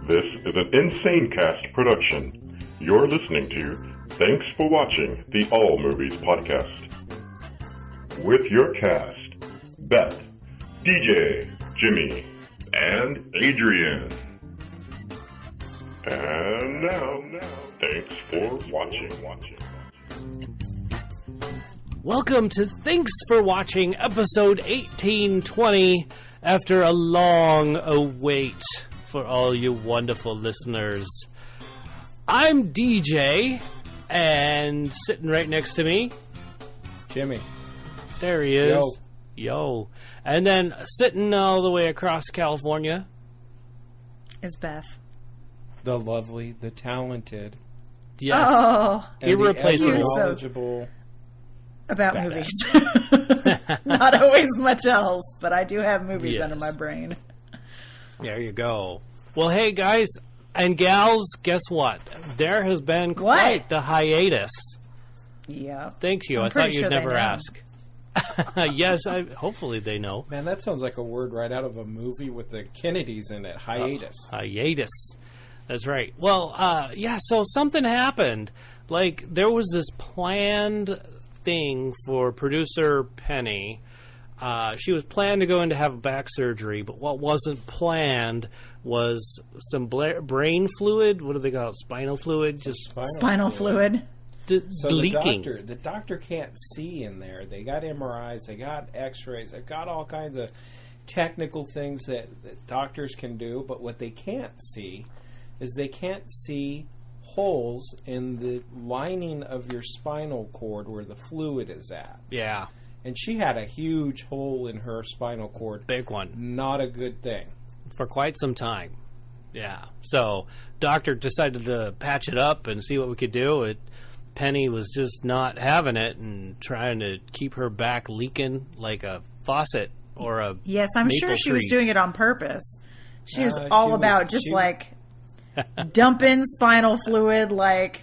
This is an Insane Cast production. You're listening to Thanks for Watching the All Movies Podcast. With your cast, Beth, DJ, Jimmy, and Adrian. And now, thanks for watching. Welcome to Thanks for Watching, episode 1820, after a long await for all you wonderful listeners. I'm DJ, and sitting right next to me, Jimmy. There he is. Yo. And then sitting all the way across California is Beth. The lovely, the talented. Yes. Oh. Irreplaceable. Knowledgeable. About movies. Not always much else, but I do have movies under my brain. There you go. Well, hey, guys and gals, guess what? There has been quite the hiatus. Yeah. Thank you. I thought you'd never ask. Yes, hopefully they know. Man, that sounds like a word right out of a movie with the Kennedys in it. Hiatus. Hiatus. That's right. Well, so something happened. Like, there was this planned thing for producer Penny. She was planned to go in to have back surgery, but what wasn't planned was some brain fluid. What do they call it? Spinal fluid? Just spinal fluid. So leaking. The doctor can't see in there. They got MRIs, they got x-rays, they've got all kinds of technical things that doctors can do, but what they can't see is they can't see holes in the lining of your spinal cord where the fluid is at. Yeah. And she had a huge hole in her spinal cord. Big one. Not a good thing. For quite some time. Yeah. So, doctor decided to patch it up and see what we could do. Penny was just not having it and trying to keep her back leaking like a faucet or a Yes, I'm sure she was doing it on purpose. She was dumping spinal fluid like,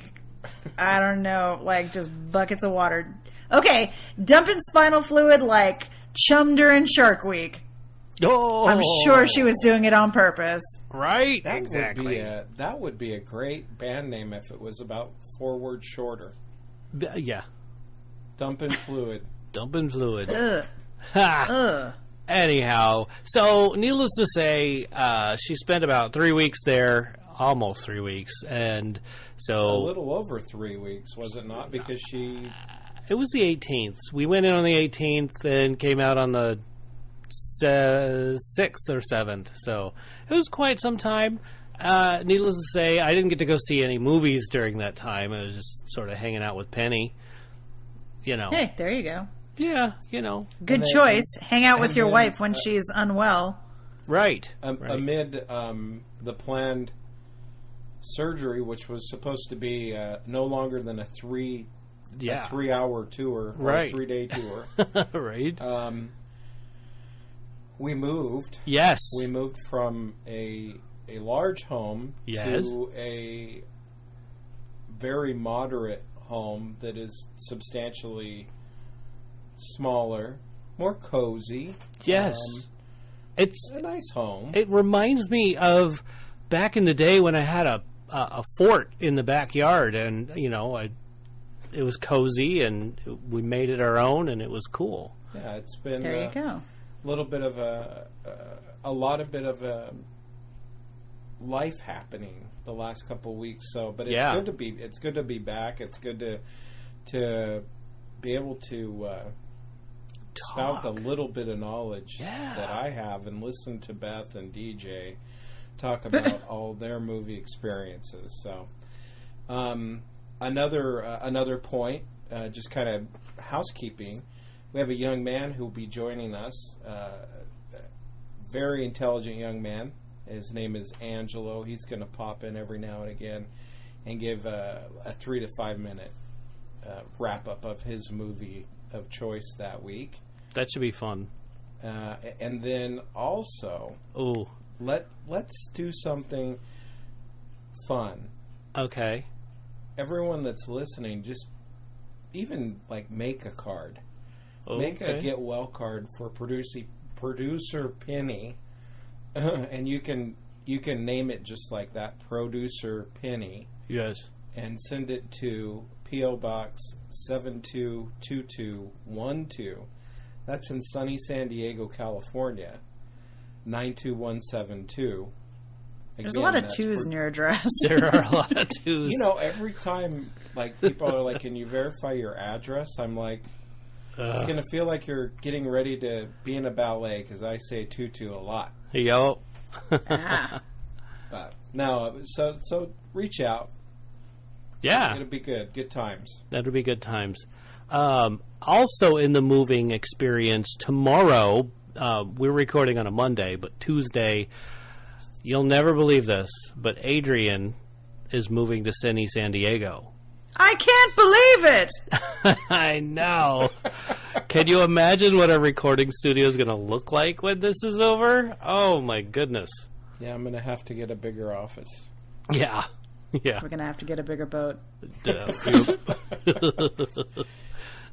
I don't know, like just buckets of water. Okay, dumping spinal fluid like Chum during Shark Week. Oh, I'm sure she was doing it on purpose. Right, that exactly. That would be a great band name if it was about 4 words shorter. Yeah. Dumping fluid. Dumping fluid. Ugh. Ha. Ugh. Anyhow, so needless to say, she spent about 3 weeks there, almost 3 weeks, and so a little over 3 weeks, was it not? Because she. It was the 18th. We went in on the 18th and came out on the 6th or 7th. So it was quite some time. Needless to say, I didn't get to go see any movies during that time. I was just sort of hanging out with Penny. You know. Hey, there you go. Yeah, you know. Good choice. Hang out with your wife when she's unwell. Right. Amid the planned surgery, which was supposed to be no longer than a 3-hour tour, or a 3-day tour. Right. We moved. Yes. We moved from a large home yes. to a very moderate home that is substantially smaller, more cozy. Yes. It's a nice home. It reminds me of back in the day when I had a fort in the backyard, and you know, it was cozy and we made it our own, and it was cool. Yeah, it's been there. You go. Little bit of a life happening the last couple of weeks. So, but it's good to be back. It's good to be able to spout the little bit of knowledge that I have and listen to Beth and DJ talk about all their movie experiences. So, another point, just kind of housekeeping. We have a young man who will be joining us, very intelligent young man. His name is Angelo. He's going to pop in every now and again and give a 3 to 5 minute wrap-up of his movie of choice that week. That should be fun. And then also, let's do something fun. Okay. Everyone that's listening, just even like make a card. Make a get well card for producer Penny, and you can you can name it just like that, Producer Penny. Yes. And send it to P.O. Box 722212. That's in sunny San Diego, California, 92172. There's a lot of twos in your address. There are a lot of twos. You know, every time, like, people are like, can you verify your address? I'm like, it's going to feel like you're getting ready to be in a ballet, because I say tutu a lot. Yo. But, no, so reach out. Yeah. It'll be good. Good times. That'll be good times. Also in the moving experience, tomorrow, we're recording on a Monday, but Tuesday, you'll never believe this, but Adrian is moving to sunny San Diego. I can't believe it! I know. Can you imagine what our recording studio is going to look like when this is over? Oh, my goodness. Yeah, I'm going to have to get a bigger office. Yeah. Yeah. We're going to have to get a bigger boat.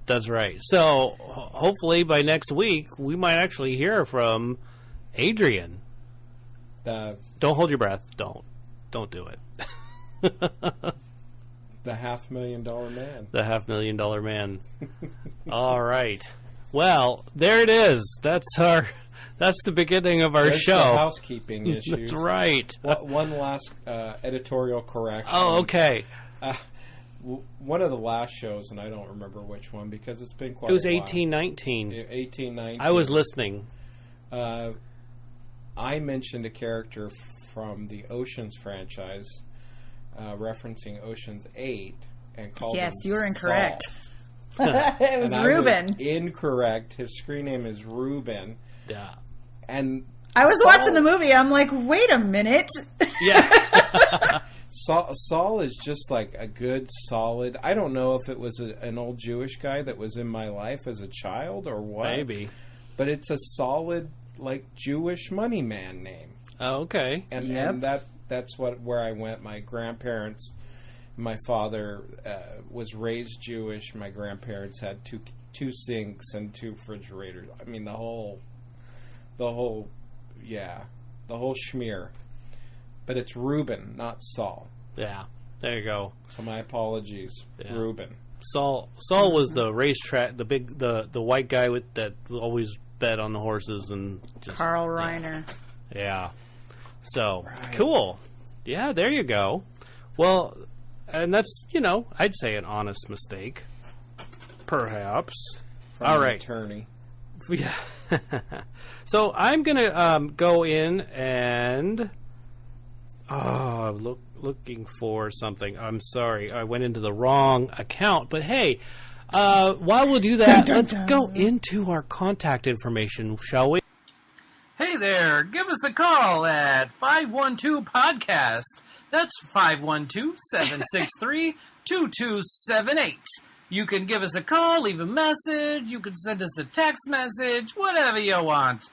That's right. So, hopefully by next week, we might actually hear from Adrian. Don't hold your breath. Don't do it. The $500,000 man. The $500,000 man. All right. Well, there it is. That's the beginning of our show. The housekeeping issues. That's right. One last editorial correction. Oh, okay. One of the last shows, and I don't remember which one because it's been quite. It was a while. 1819. 1819. I was listening. I mentioned a character from the Oceans franchise, referencing Oceans 8, and called him you were incorrect. It was Ruben. Incorrect. His screen name is Ruben. Yeah. And I was watching the movie. I'm like, wait a minute. Yeah. Saul is just like a good, solid. I don't know if it was an old Jewish guy that was in my life as a child or what. Maybe. But it's a solid, like, Jewish money man name. Oh, okay. And that's where I went. My grandparents, my father was raised Jewish. My grandparents had two sinks and 2 refrigerators. I mean, the whole schmear. But it's Reuben, not Saul. Yeah, there you go. So my apologies, Reuben. Saul was the racetrack, the white guy that always bet on the horses and just, Carl Reiner. Yeah. So cool. Yeah, there you go. Well, and that's I'd say an honest mistake, perhaps. From all an right, attorney. Yeah. So I'm gonna go in and looking for something. I'm sorry, I went into the wrong account. But hey, while we'll do that, let's go into our contact information, shall we? Hey there, give us a call at 512-PODCAST. That's 512-763-2278. You can give us a call, leave a message, you can send us a text message, whatever you want.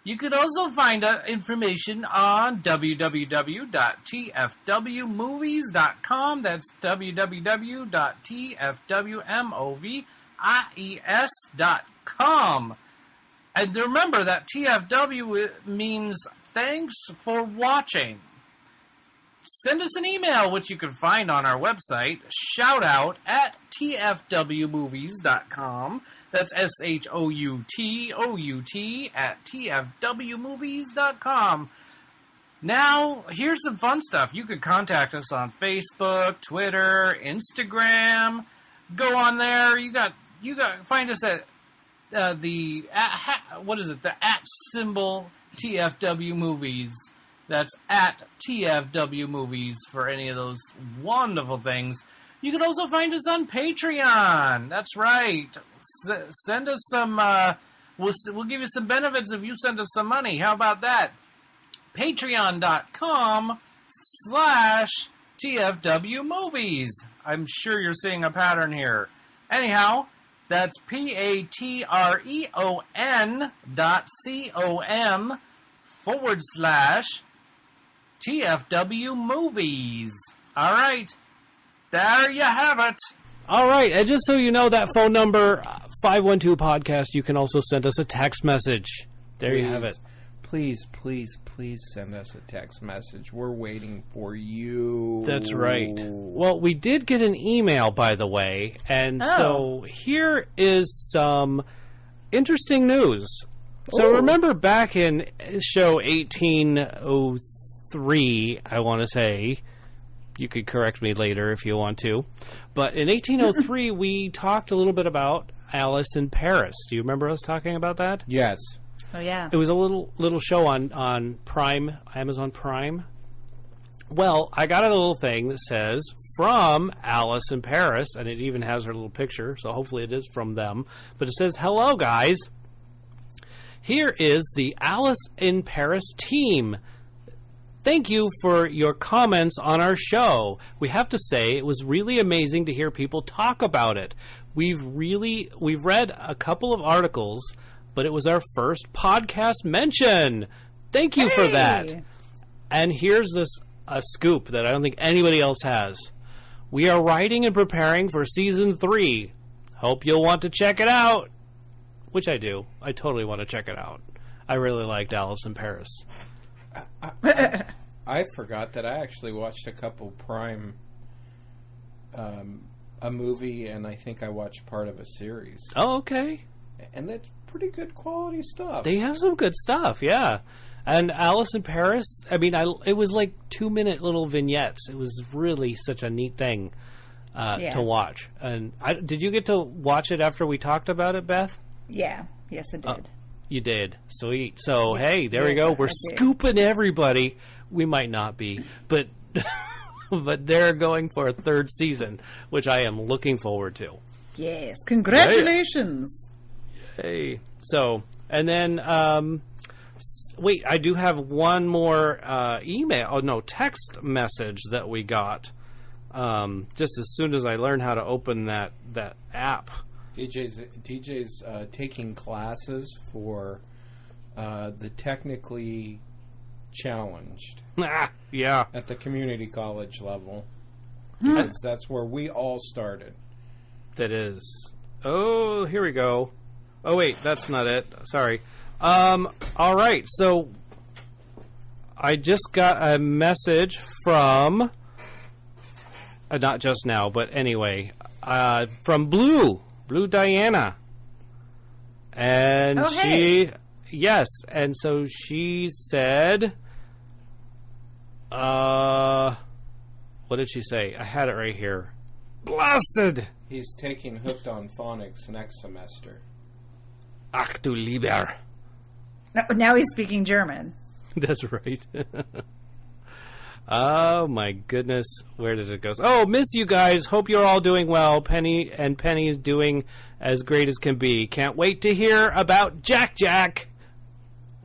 You can also find information on www.tfwmovies.com. That's www.tfwmovies.com. And remember that TFW means thanks for watching. Send us an email, which you can find on our website, shoutout@tfwmovies.com. That's shoutout@tfwmovies.com. Now, here's some fun stuff. You can contact us on Facebook, Twitter, Instagram. Go on there. You got find us at the @ symbol TFW Movies. That's at TFW Movies for any of those wonderful things. You can also find us on Patreon. That's right. Send us some. We'll give you some benefits if you send us some money. How about that? Patreon.com/TFW Movies. I'm sure you're seeing a pattern here. Anyhow, that's patreon.com/TFW Movies. All right. There you have it. All right, and just so you know, that phone number, 512-PODCAST, you can also send us a text message. There you have it. please send us a text message. We're waiting for you. That's right. Well, we did get an email, by the way, and so here is some interesting news. So remember back in show 1803, I want to say, you could correct me later if you want to, but in 1803 we talked a little bit about Alice in Paris. Do you remember us talking about that? Yes. Oh, yeah. It was a little show on Prime, Amazon Prime. Well, I got a little thing that says, from Alice in Paris, and it even has her little picture, so hopefully it is from them. But it says, hello, guys. Here is the Alice in Paris team. Thank you for your comments on our show. We have to say it was really amazing to hear people talk about it. We've read a couple of articles, but it was our first podcast mention. Thank you for that. And here's a scoop that I don't think anybody else has. We are writing and preparing for season 3. Hope you'll want to check it out. Which I do. I totally want to check it out. I really liked Alice in Paris. I forgot that I actually watched a couple Prime, a movie, and I think I watched part of a series. Oh, okay. And that's pretty good quality stuff. They have some good stuff, yeah. And Alice in Paris, I mean, it was like 2-minute little vignettes. It was really such a neat thing to watch. And did you get to watch it after we talked about it, Beth? Yeah. Yes, I did. You did. Sweet. So, hey, there we go. We're scooping everybody. We might not be, but but they're going for a 3rd season, which I am looking forward to. Yes. Congratulations. Hey. So, and then, wait, I do have one more text message that we got just as soon as I learned how to open that app. DJ's taking classes for the technically challenged. Yeah. At the community college level. Because that's where we all started. That is. Oh, here we go. Oh, wait, that's not it. Sorry. All right, so I just got a message from, not just now, but anyway, from Blue Diana. And yes, and so she said, what did she say? I had it right here. Blasted! He's taking Hooked on Phonics next semester. Ach du lieber. Now he's speaking German. That's right. Oh my goodness, where did it go? Oh, miss you guys. Hope you're all doing well. Penny is doing as great as can be. Can't wait to hear about Jack.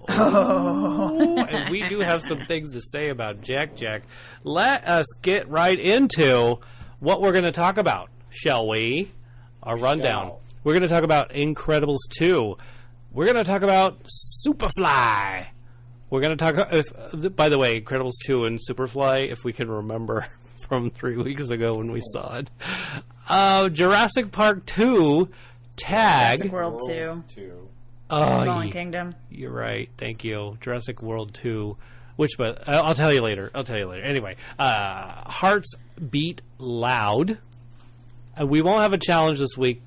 Oh, and we do have some things to say about Jack. Let us get right into what we're going to talk about, shall we? Our rundown. We're going to talk about Incredibles 2. We're going to talk about Superfly. We're going to talk, by the way, Incredibles 2 and Superfly, if we can remember from 3 weeks ago when we saw it. Jurassic Park 2, Tag. Jurassic World 2. Fallen Kingdom. You're right. Thank you. Jurassic World 2. But I'll tell you later. Anyway, Hearts Beat Loud. We won't have a challenge this week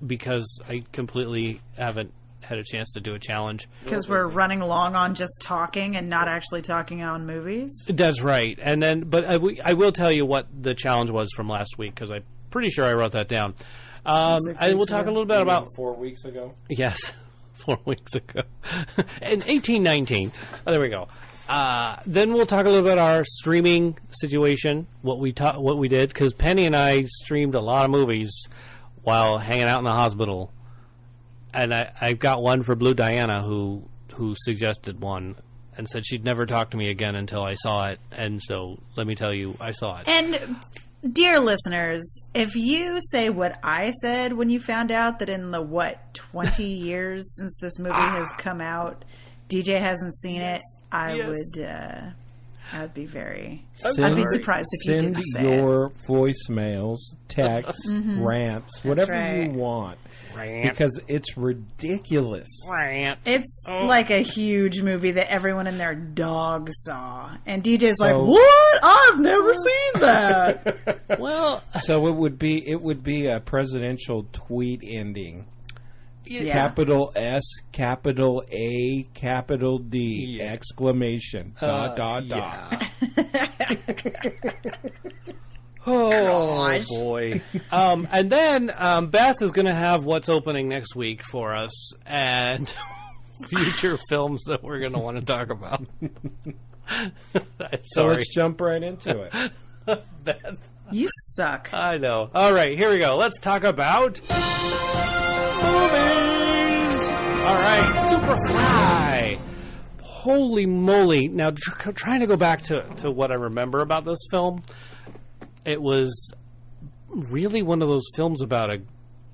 because I completely haven't had a chance to do a challenge. Because we're running long on just talking and not actually talking on movies? That's right. And then, but I will tell you what the challenge was from last week because I'm pretty sure I wrote that down. And we'll talk a little bit about 4 weeks ago. Yes, 4 weeks ago. In 1819. Oh, there we go. Then we'll talk a little bit about our streaming situation, what we did, because Penny and I streamed a lot of movies while hanging out in the hospital. And I've got one for Blue Diana who suggested one and said she'd never talk to me again until I saw it. And so let me tell you, I saw it. And dear listeners, if you say what I said when you found out that in the 20 years since this movie has come out, DJ hasn't seen it, I would I'd be very... Send, I'd be surprised if you didn't say your voicemails, texts, rants, whatever you want. Rant. Because it's ridiculous. Rant. It's like a huge movie that everyone and their dog saw. And DJ's like, what? I've never seen that. Well... So it would be a presidential tweet ending. Yeah. Capital S, capital A, capital D, exclamation, dot. Oh, boy. And then Beth is going to have what's opening next week for us and future films that we're going to want to talk about. So let's jump right into it. Beth. You suck. I know. All right, here we go. Let's talk about movies. All right, Superfly. Holy moly. Now, trying to go back to what I remember about this film, it was really one of those films about a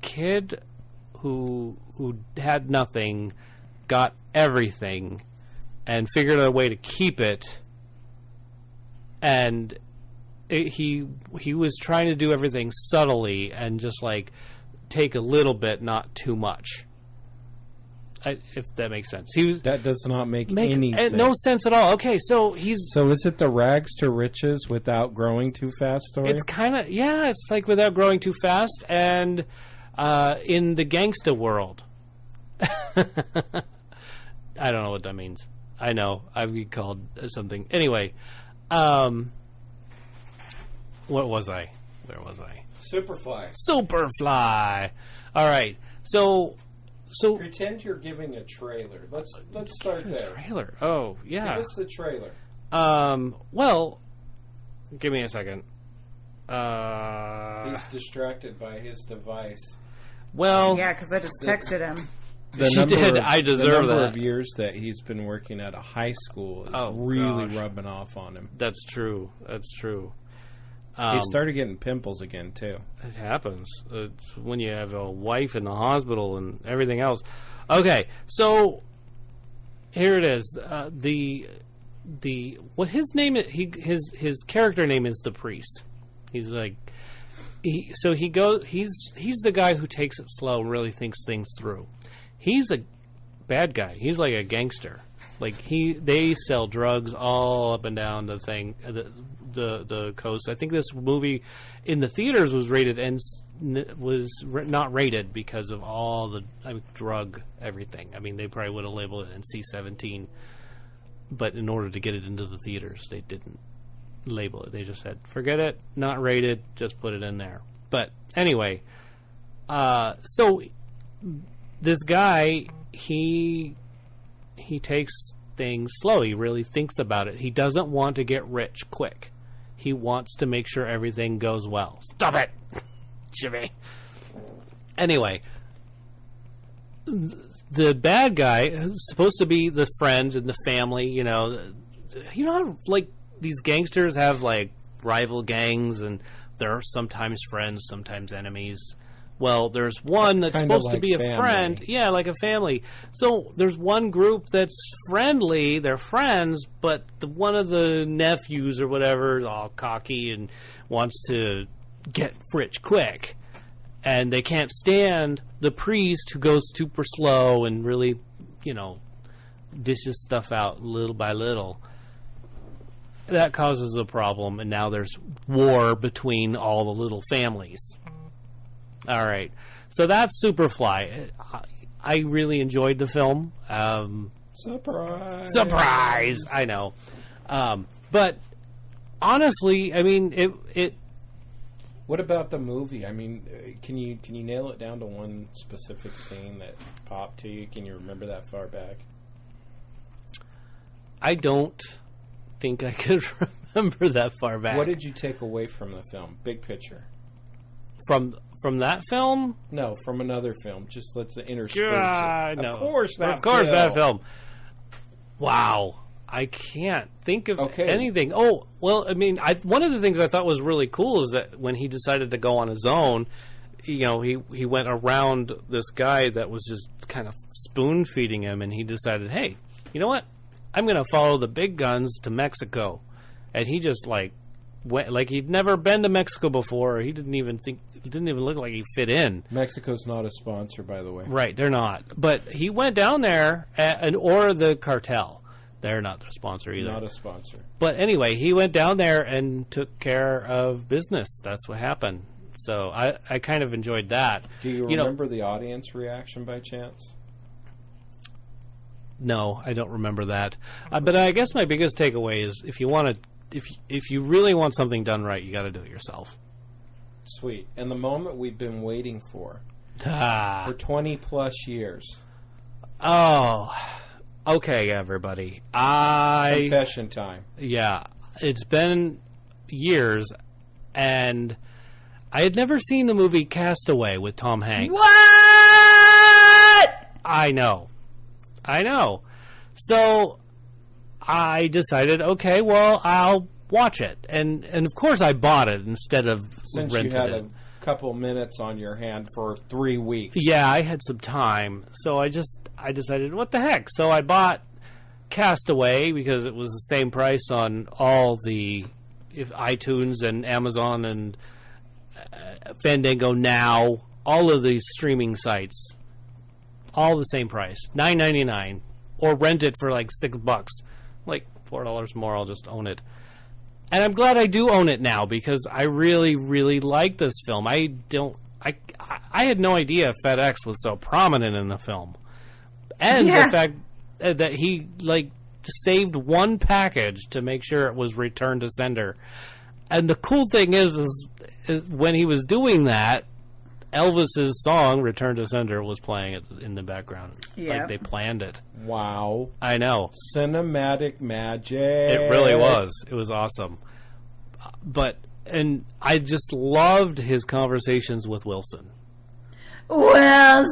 kid who had nothing, got everything, and figured out a way to keep it, and he was trying to do everything subtly and just like take a little bit, not too much. If that makes sense. That does not make any sense. No sense at all. Okay, so So is it the rags to riches without growing too fast story? It's kind of, it's like without growing too fast and in the gangsta world. I don't know what that means. I know. I've been called something. Anyway, what was I? Where was I? Superfly. All right. So pretend you're giving a trailer. Let's start there. Trailer. Oh, yeah. Give us the trailer. Well, give me a second. He's distracted by his device. Well, yeah, because I just texted him. She did. I deserve that. The number that. of years that he's been working at a high school is really rubbing off on him. That's true. He started getting pimples again, too. It happens. It's when you have a wife in the hospital and everything else. Okay, so here it is. What his name is? His character name is the priest. He's like, he's the guy who takes it slow and really thinks things through. He's a bad guy. He's like a gangster. Like they sell drugs all up and down the thing. The coast. I think this movie in the theaters was rated and was not rated because of all the drug everything. I mean, they probably would have labeled it NC-17, but in order to get it into the theaters, they didn't label it. They just said, "Forget it, not rated. Just put it in there." But anyway, so this guy he takes things slow. He really thinks about it. He doesn't want to get rich quick. He wants to make sure everything goes well. Stop it, Jimmy. Anyway, the bad guy, who's supposed to be the friends and the family, you know how, like, these gangsters have, like, rival gangs, and they're sometimes friends, sometimes enemies. Well, there's one that's supposed to be a friend. Yeah, like a family. So there's one group that's friendly. They're friends, but one of the nephews or whatever is all cocky and wants to get rich quick. And they can't stand the priest who goes super slow and really, dishes stuff out little by little. That causes a problem, and now there's war between all the little families. All right, so that's Superfly. I really enjoyed the film. Surprise! I know, but honestly, I mean, it. What about the movie? I mean, can you nail it down to one specific scene that popped to you? Can you remember that far back? I don't think I could remember that far back. What did you take away from the film? Big picture. From that film? No, from another film. Just let's intersperse it. No. Of course that film. Wow. I can't think of anything. Oh, well, I mean, one of the things I thought was really cool is that when he decided to go on his own, he went around this guy that was just kind of spoon-feeding him, and he decided, hey, you know what? I'm going to follow the big guns to Mexico. and he just like went like he'd never been to Mexico before. He didn't even look like he fit in. Mexico's not a sponsor, by the way. Right, they're not. But he went down there, or the cartel. They're not their sponsor either. Not a sponsor. But anyway, he went down there and took care of business. That's what happened. So I kind of enjoyed that. Do you remember the audience reaction by chance? No, I don't remember that. But I guess my biggest takeaway is if you really want something done right, you got to do it yourself. Sweet. And the moment we've been waiting for 20 plus years. Oh, okay, everybody. Confession time. Yeah, it's been years, and I had never seen the movie Castaway with Tom Hanks. What? I know. So I decided, okay, well, I'll watch it, and of course I bought it instead of since rented you had it. a couple minutes on your hand for 3 weeks. Yeah, I had some time, so I decided, what the heck? So I bought Castaway because it was the same price on all the iTunes and Amazon and Fandango Now, all of these streaming sites, all the same price, $9.99, or rent it for like $6, like $4 more. I'll just own it. And I'm glad I do own it now because I really, really like this film. I had no idea FedEx was so prominent in the film, and the fact that he like saved one package to make sure it was returned to sender. And the cool thing is when he was doing that, Elvis's song "Return to Sender" was playing in the background. Like they planned it. Wow. I know. Cinematic magic. It really was. It was awesome. And I just loved his conversations with Wilson. Wilson! Oh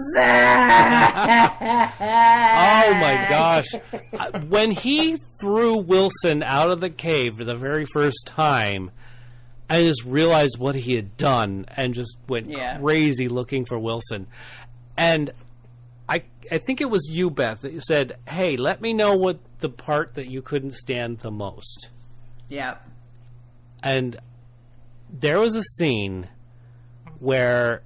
my gosh. When he threw Wilson out of the cave for the very first time, I just realized what he had done and just went crazy looking for Wilson. And I think it was you, Beth, that you said, hey, let me know what the part that you couldn't stand the most. Yeah. And there was a scene where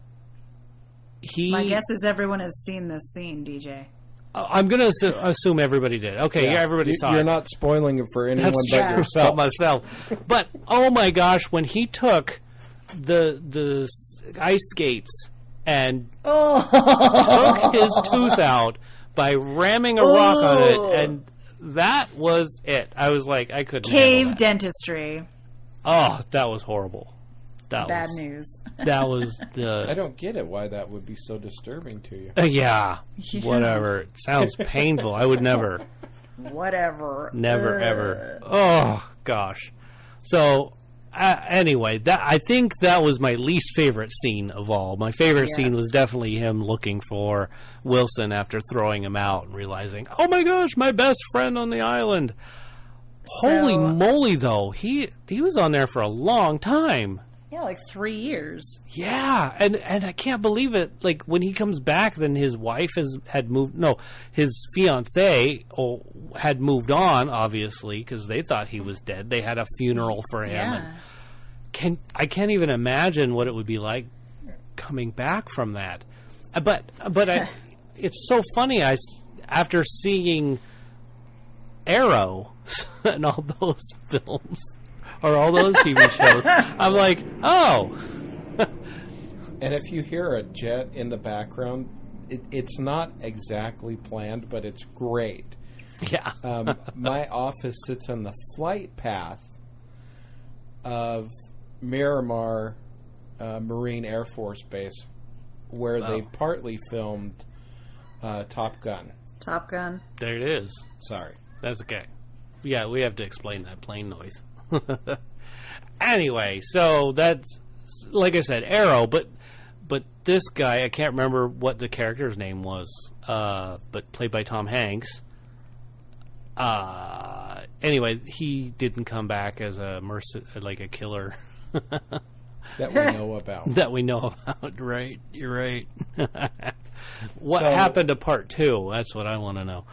My guess is everyone has seen this scene, DJ. I'm going to assume everybody did. Okay, everybody saw it. You're not spoiling it for anyone That's but true. yourself. Myself. But, oh my gosh, when he took the ice skates and took his tooth out by ramming a rock on it, and that was it. I was like, I couldn't handle that. Dentistry. Oh, that was horrible. Bad news. That was the... I don't get it, why that would be so disturbing to you. Yeah, whatever. It sounds painful. I would never. Whatever. Never, ever. Oh, gosh. So, anyway, I think that was my least favorite scene of all. My favorite scene was definitely him looking for Wilson after throwing him out and realizing, oh my gosh, my best friend on the island. Holy moly, though. He was on there for a long time. Yeah, like 3 years. Yeah, and I can't believe it. Like, when he comes back, then his wife had moved... No, his fiancée had moved on, obviously, because they thought he was dead. They had a funeral for him. Yeah. And I can't even imagine what it would be like coming back from that. But it's so funny. After seeing Arrow and all those films... or all those TV shows, I'm like, oh. And if you hear a jet in the background, it's not exactly planned, but it's great. Yeah. My office sits on the flight path of Miramar Marine Air Force Base, where they partly filmed Top Gun. Top Gun. There it is. Sorry. That's okay. Yeah, we have to explain that plane noise. Anyway, so that's, like I said, Arrow, but this guy, I can't remember what the character's name was, but played by Tom Hanks. Anyway, he didn't come back as a killer. That we know about. That we know about, right? You're right. What happened to part 2? That's what I want to know.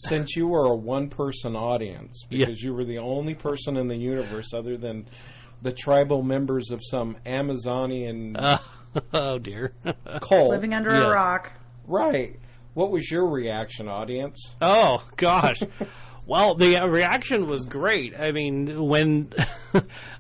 since you were a one-person audience, because you were the only person in the universe other than the tribal members of some Amazonian oh dear cult living under a rock. Right. What was your reaction, audience? Oh gosh. Well, the reaction was great. I mean, when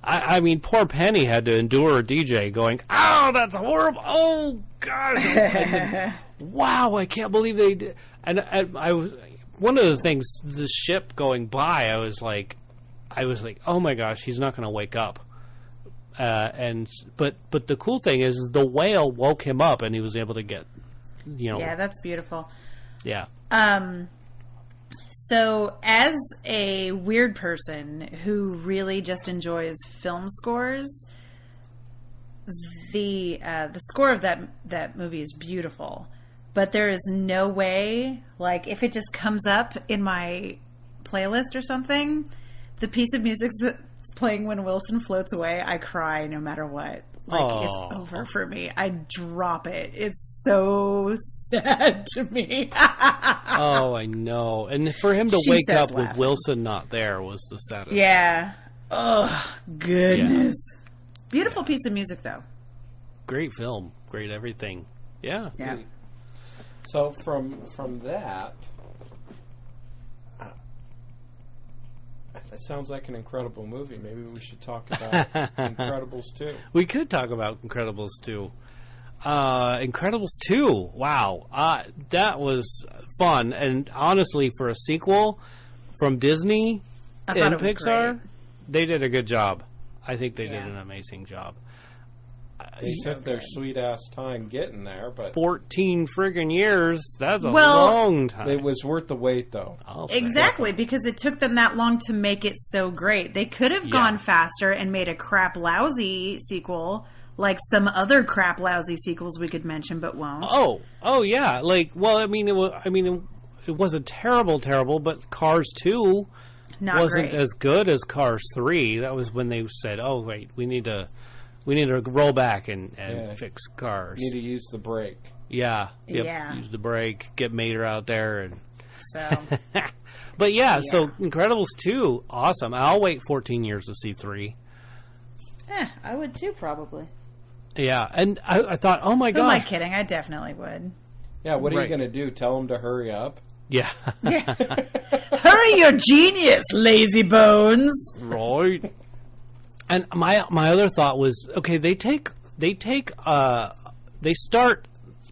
I mean, poor Penny had to endure a DJ going, "Oh, that's horrible! Oh God! Wow, I can't believe they did." And I was one of the things. The ship going by, I was like, "Oh my gosh, he's not going to wake up." But the cool thing is the whale woke him up, and he was able to get, Yeah, that's beautiful. Yeah. So, as a weird person who really just enjoys film scores, the score of that movie is beautiful. But there is no way, like, if it just comes up in my playlist or something, the piece of music that's playing when Wilson floats away, I cry no matter what. Like, it's over for me. I drop it. It's so sad to me. Oh, I know. And for him to wake up with Wilson not there was the saddest. Yeah. Oh, goodness. Yeah. Beautiful piece of music, though. Great film. Great everything. Yeah. Yeah. So from that, it sounds like an incredible movie. Maybe we should talk about Incredibles 2. We could talk about Incredibles 2. Incredibles 2. Wow. That was fun. And honestly, for a sequel from Disney and Pixar, they did a good job. I think they did an amazing job. They took their sweet-ass time getting there, but 14 friggin' years, that's a long time. It was worth the wait, though. Exactly, because it took them that long to make it so great. They could have gone faster and made a crap-lousy sequel, like some other crap-lousy sequels we could mention, but won't. Oh, yeah. Like, well, it wasn't terrible, but Cars 2 wasn't as good as Cars 3. That was when they said, "Oh, wait, we need to roll back and fix Cars. You need to use the brake." Yeah. Yep, yeah. Use the brake. Get Mater out there. And so. But so Incredibles 2, awesome. I'll wait 14 years to see 3. I would too, probably. Yeah, and I thought, oh my gosh. Who am I kidding? I definitely would. Yeah, what are you going to do? Tell them to hurry up? Yeah. Hurry your genius, lazy bones. Right. And my other thought was, okay, they start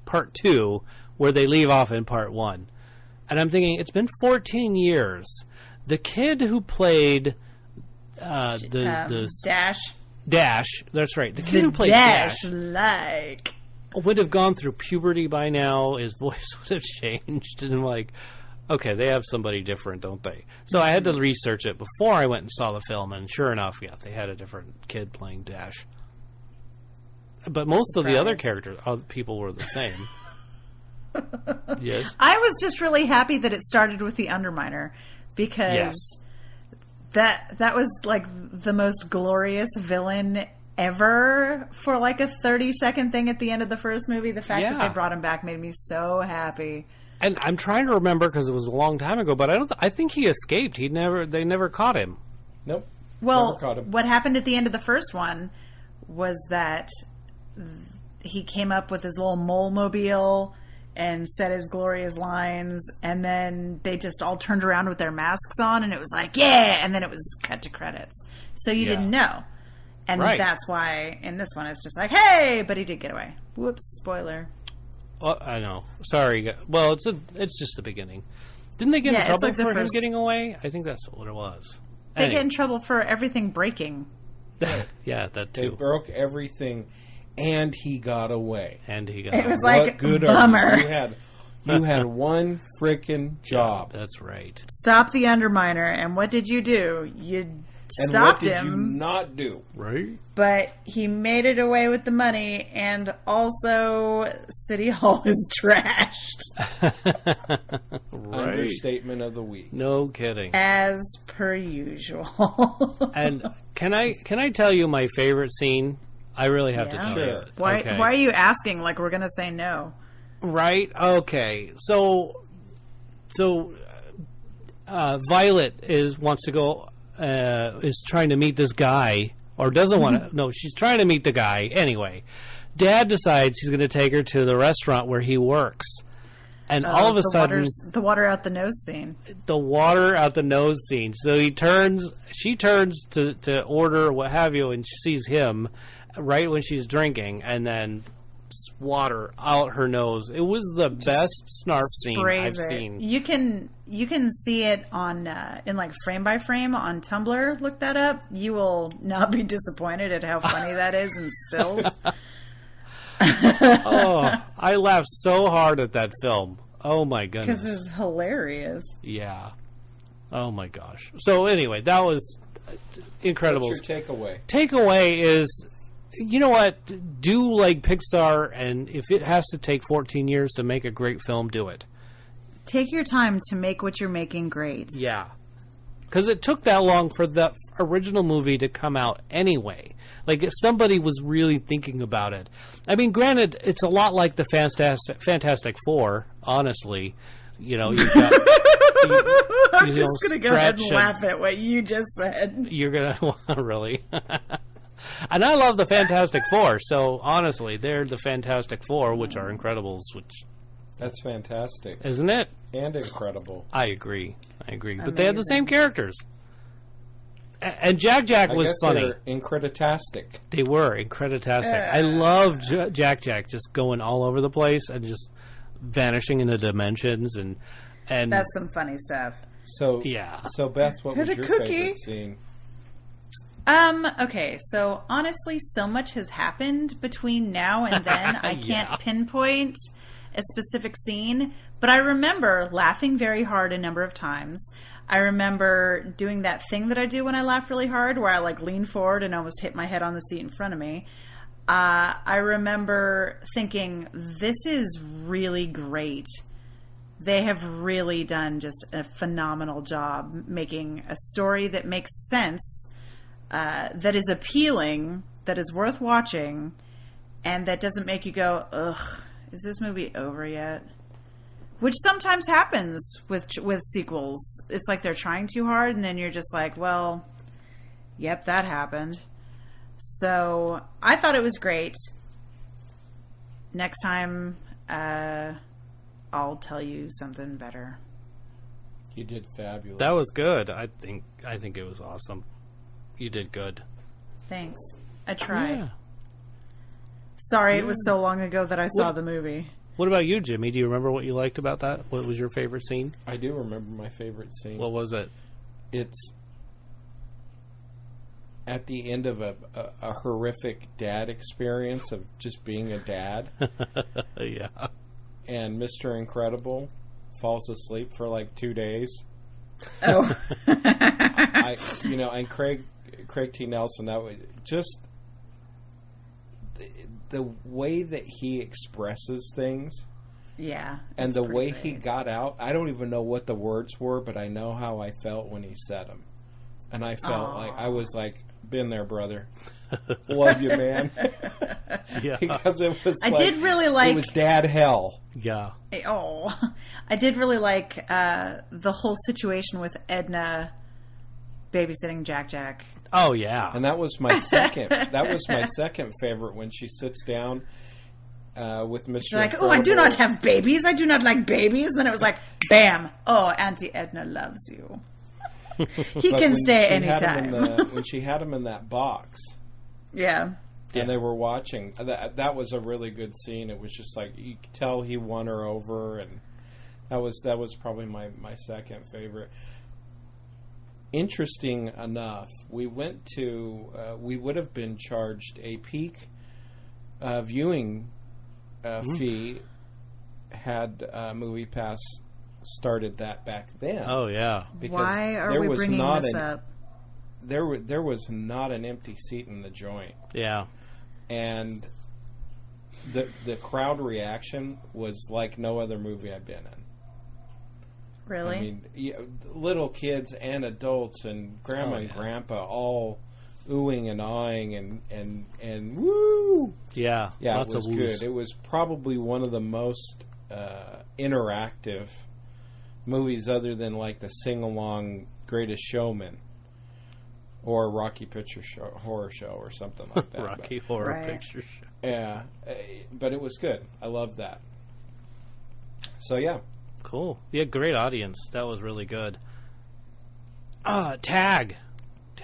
part 2 where they leave off in part 1. And I'm thinking, it's been 14 years. The kid who played Dash, that's right. The kid who played Dash would have gone through puberty by now. His voice would have changed. And I'm like, okay, they have somebody different, don't they? So I had to research it before I went and saw the film, and sure enough, they had a different kid playing Dash. But most of the other characters, people were the same. Yes. I was just really happy that it started with the Underminer, because that was like the most glorious villain ever for like a 30-second thing at the end of the first movie. The fact that they brought him back made me so happy. And I'm trying to remember because it was a long time ago, but I think he escaped. They never caught him. Nope. Well, never caught him. What happened at the end of the first one was that he came up with his little mole-mobile and said his glorious lines, and then they just all turned around with their masks on, and it was like, yeah, and then it was cut to credits. So you didn't know. And that's why in this one it's just like, hey, but he did get away. Whoops, spoiler. I know. Sorry. Well, it's just the beginning. Didn't they get in trouble for him getting away? I think that's what it was. They get in trouble for everything breaking. Yeah, that too. They broke everything, and he got away. It was like, bummer. You had one frickin' job. Yeah, that's right. Stop the Underminer, and what did you do? You stopped him. And what did you not do? Right. But he made it away with the money, and also City Hall is trashed. Right. Understatement of the week. No kidding. As per usual. And can I tell you my favorite scene? I really have to tell you. Why are you asking like we're going to say no? Right? Okay. So Violet wants to go, is trying to meet this guy, or doesn't want to. No, she's trying to meet the guy anyway. Dad decides he's going to take her to the restaurant where he works. And all of a sudden, the water out the nose scene. The water out the nose scene. So she turns to order what have you, and she sees him right when she's drinking, and then water out her nose. It was the best snarf scene I've seen. You can see it on in like frame by frame on Tumblr. Look that up. You will not be disappointed at how funny that is in stills. Oh, I laughed so hard at that film. Oh my goodness. Because it's hilarious. Yeah. Oh my gosh. So anyway, that was incredible. What's your takeaway? Takeaway is, you know what? Do like Pixar, and if it has to take 14 years to make a great film, do it. Take your time to make what you're making great. Yeah. Because it took that long for the original movie to come out anyway. Like, if somebody was really thinking about it. I mean, granted, it's a lot like the Fantastic Four, honestly. You know, you've got... I'm just going to go ahead and laugh at what you just said. You're going to... Really? And I love the Fantastic Four, so honestly, they're the Fantastic Four, which are Incredibles, which... That's fantastic. Isn't it? And incredible. I agree. But they had the same characters. And Jack was funny. Increditastic. They were increditastic. I loved Jack just going all over the place and just vanishing into dimensions and that's some funny stuff. So yeah. So Beth, what was your favorite scene? Okay, so honestly, so much has happened between now and then. I can't pinpoint a specific scene, but I remember laughing very hard a number of times. I remember doing that thing that I do when I laugh really hard, where I like lean forward and almost hit my head on the seat in front of me. I remember thinking, this is really great. They have really done just a phenomenal job making a story that makes sense, that is appealing, that is worth watching, and that doesn't make you go, ugh, is this movie over yet? Which sometimes happens with sequels. It's like they're trying too hard, and then you're just like, well, yep, that happened. So I thought it was great. Next time, I'll tell you something better. You did fabulous. That was good. I think it was awesome. You did good. Thanks. I tried. Yeah. Sorry, it was so long ago that I saw the movie. What about you, Jimmy? Do you remember what you liked about that? What was your favorite scene? I do remember my favorite scene. What was it? It's at the end of a horrific dad experience of just being a dad. Yeah. And Mr. Incredible falls asleep for like 2 days. Oh. And Craig T. Nelson, that was just the way that he expresses things. Yeah. And the way he got out, I don't even know what the words were, but I know how I felt when he said them. And I felt like, I was like, been there, brother. Love you, man. Yeah. Because it was I did really like... It was dad hell. Yeah. Oh. I did really like the whole situation with Edna babysitting Jack. Oh, yeah. And that was my second. That was my second favorite, when she sits down with Mr. She's like, Incredible. oh, I do not have babies. I do not like babies. And then it was like, bam. Oh, Auntie Edna loves you. He can stay anytime. When she had him in that box. Yeah. And they were watching. That was a really good scene. It was just like, you could tell he won her over. And that was probably my second favorite. Interesting enough, we went to, we would have been charged a peak viewing fee had MoviePass started that back then. Oh, yeah. Because why are we bringing this up? There was not an empty seat in the joint. Yeah. And the crowd reaction was like no other movie I've been in. Really? I mean, little kids and adults and grandma and grandpa all oohing and awing and woo! Yeah, yeah, it was good. It was probably one of the most interactive movies other than like the sing-along Greatest Showman or Rocky Horror Show or something like that. Rocky Horror Picture Show. Yeah, but it was good. I loved that. So yeah. Cool. Yeah, great audience. That was really good. Tag.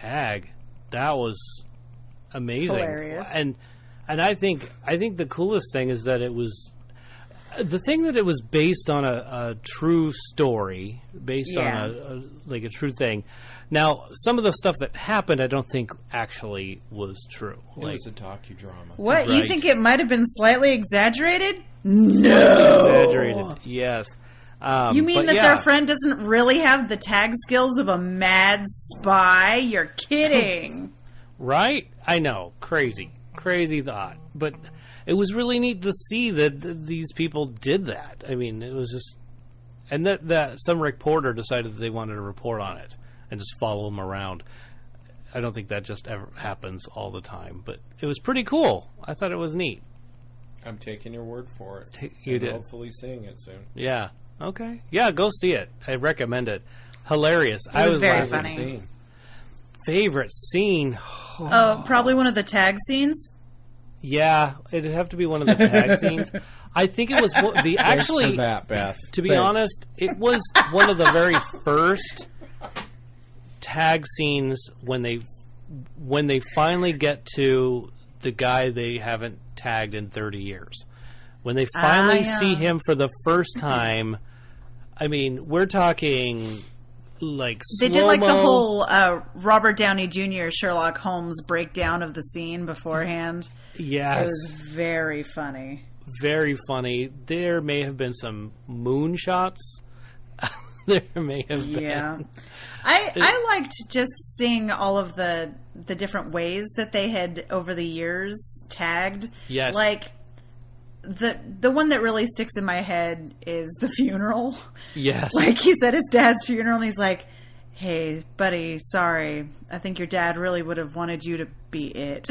That was amazing. Hilarious. And I think the coolest thing is that it was the thing that it was based on a true story, based on a true thing. Now, some of the stuff that happened, I don't think actually was true. It was a docudrama. What? Right. You think it might have been slightly exaggerated? No. Exaggerated. Yes. You mean that their friend doesn't really have the tag skills of a mad spy? You're kidding. Right? I know. Crazy thought. But it was really neat to see that these people did that. I mean, it was just... And that some reporter decided that they wanted to report on it and just follow them around. I don't think that just ever happens all the time. But it was pretty cool. I thought it was neat. I'm taking your word for it. You did. Hopefully seeing it soon. Yeah. Okay. Yeah, go see it. I recommend it. Hilarious. It was very funny. Favorite scene? Oh, probably one of the tag scenes? Yeah, it'd have to be one of the tag scenes. I think it was the actually. Thanks for that, Beth. To be honest, it was one of the very first tag scenes when they finally get to the guy they haven't tagged in 30 years. When they finally see him for the first time, I mean, we're talking like they did like the whole Robert Downey Jr. Sherlock Holmes breakdown of the scene beforehand. Yes. It was very funny. Very funny. There may have been some moonshots. There may have been. Yeah. I liked just seeing all of the different ways that they had over the years tagged. Yes. Like the one that really sticks in my head is the funeral. Yes. Like he's at his dad's funeral and he's like, "Hey, buddy, sorry. I think your dad really would have wanted you to be it."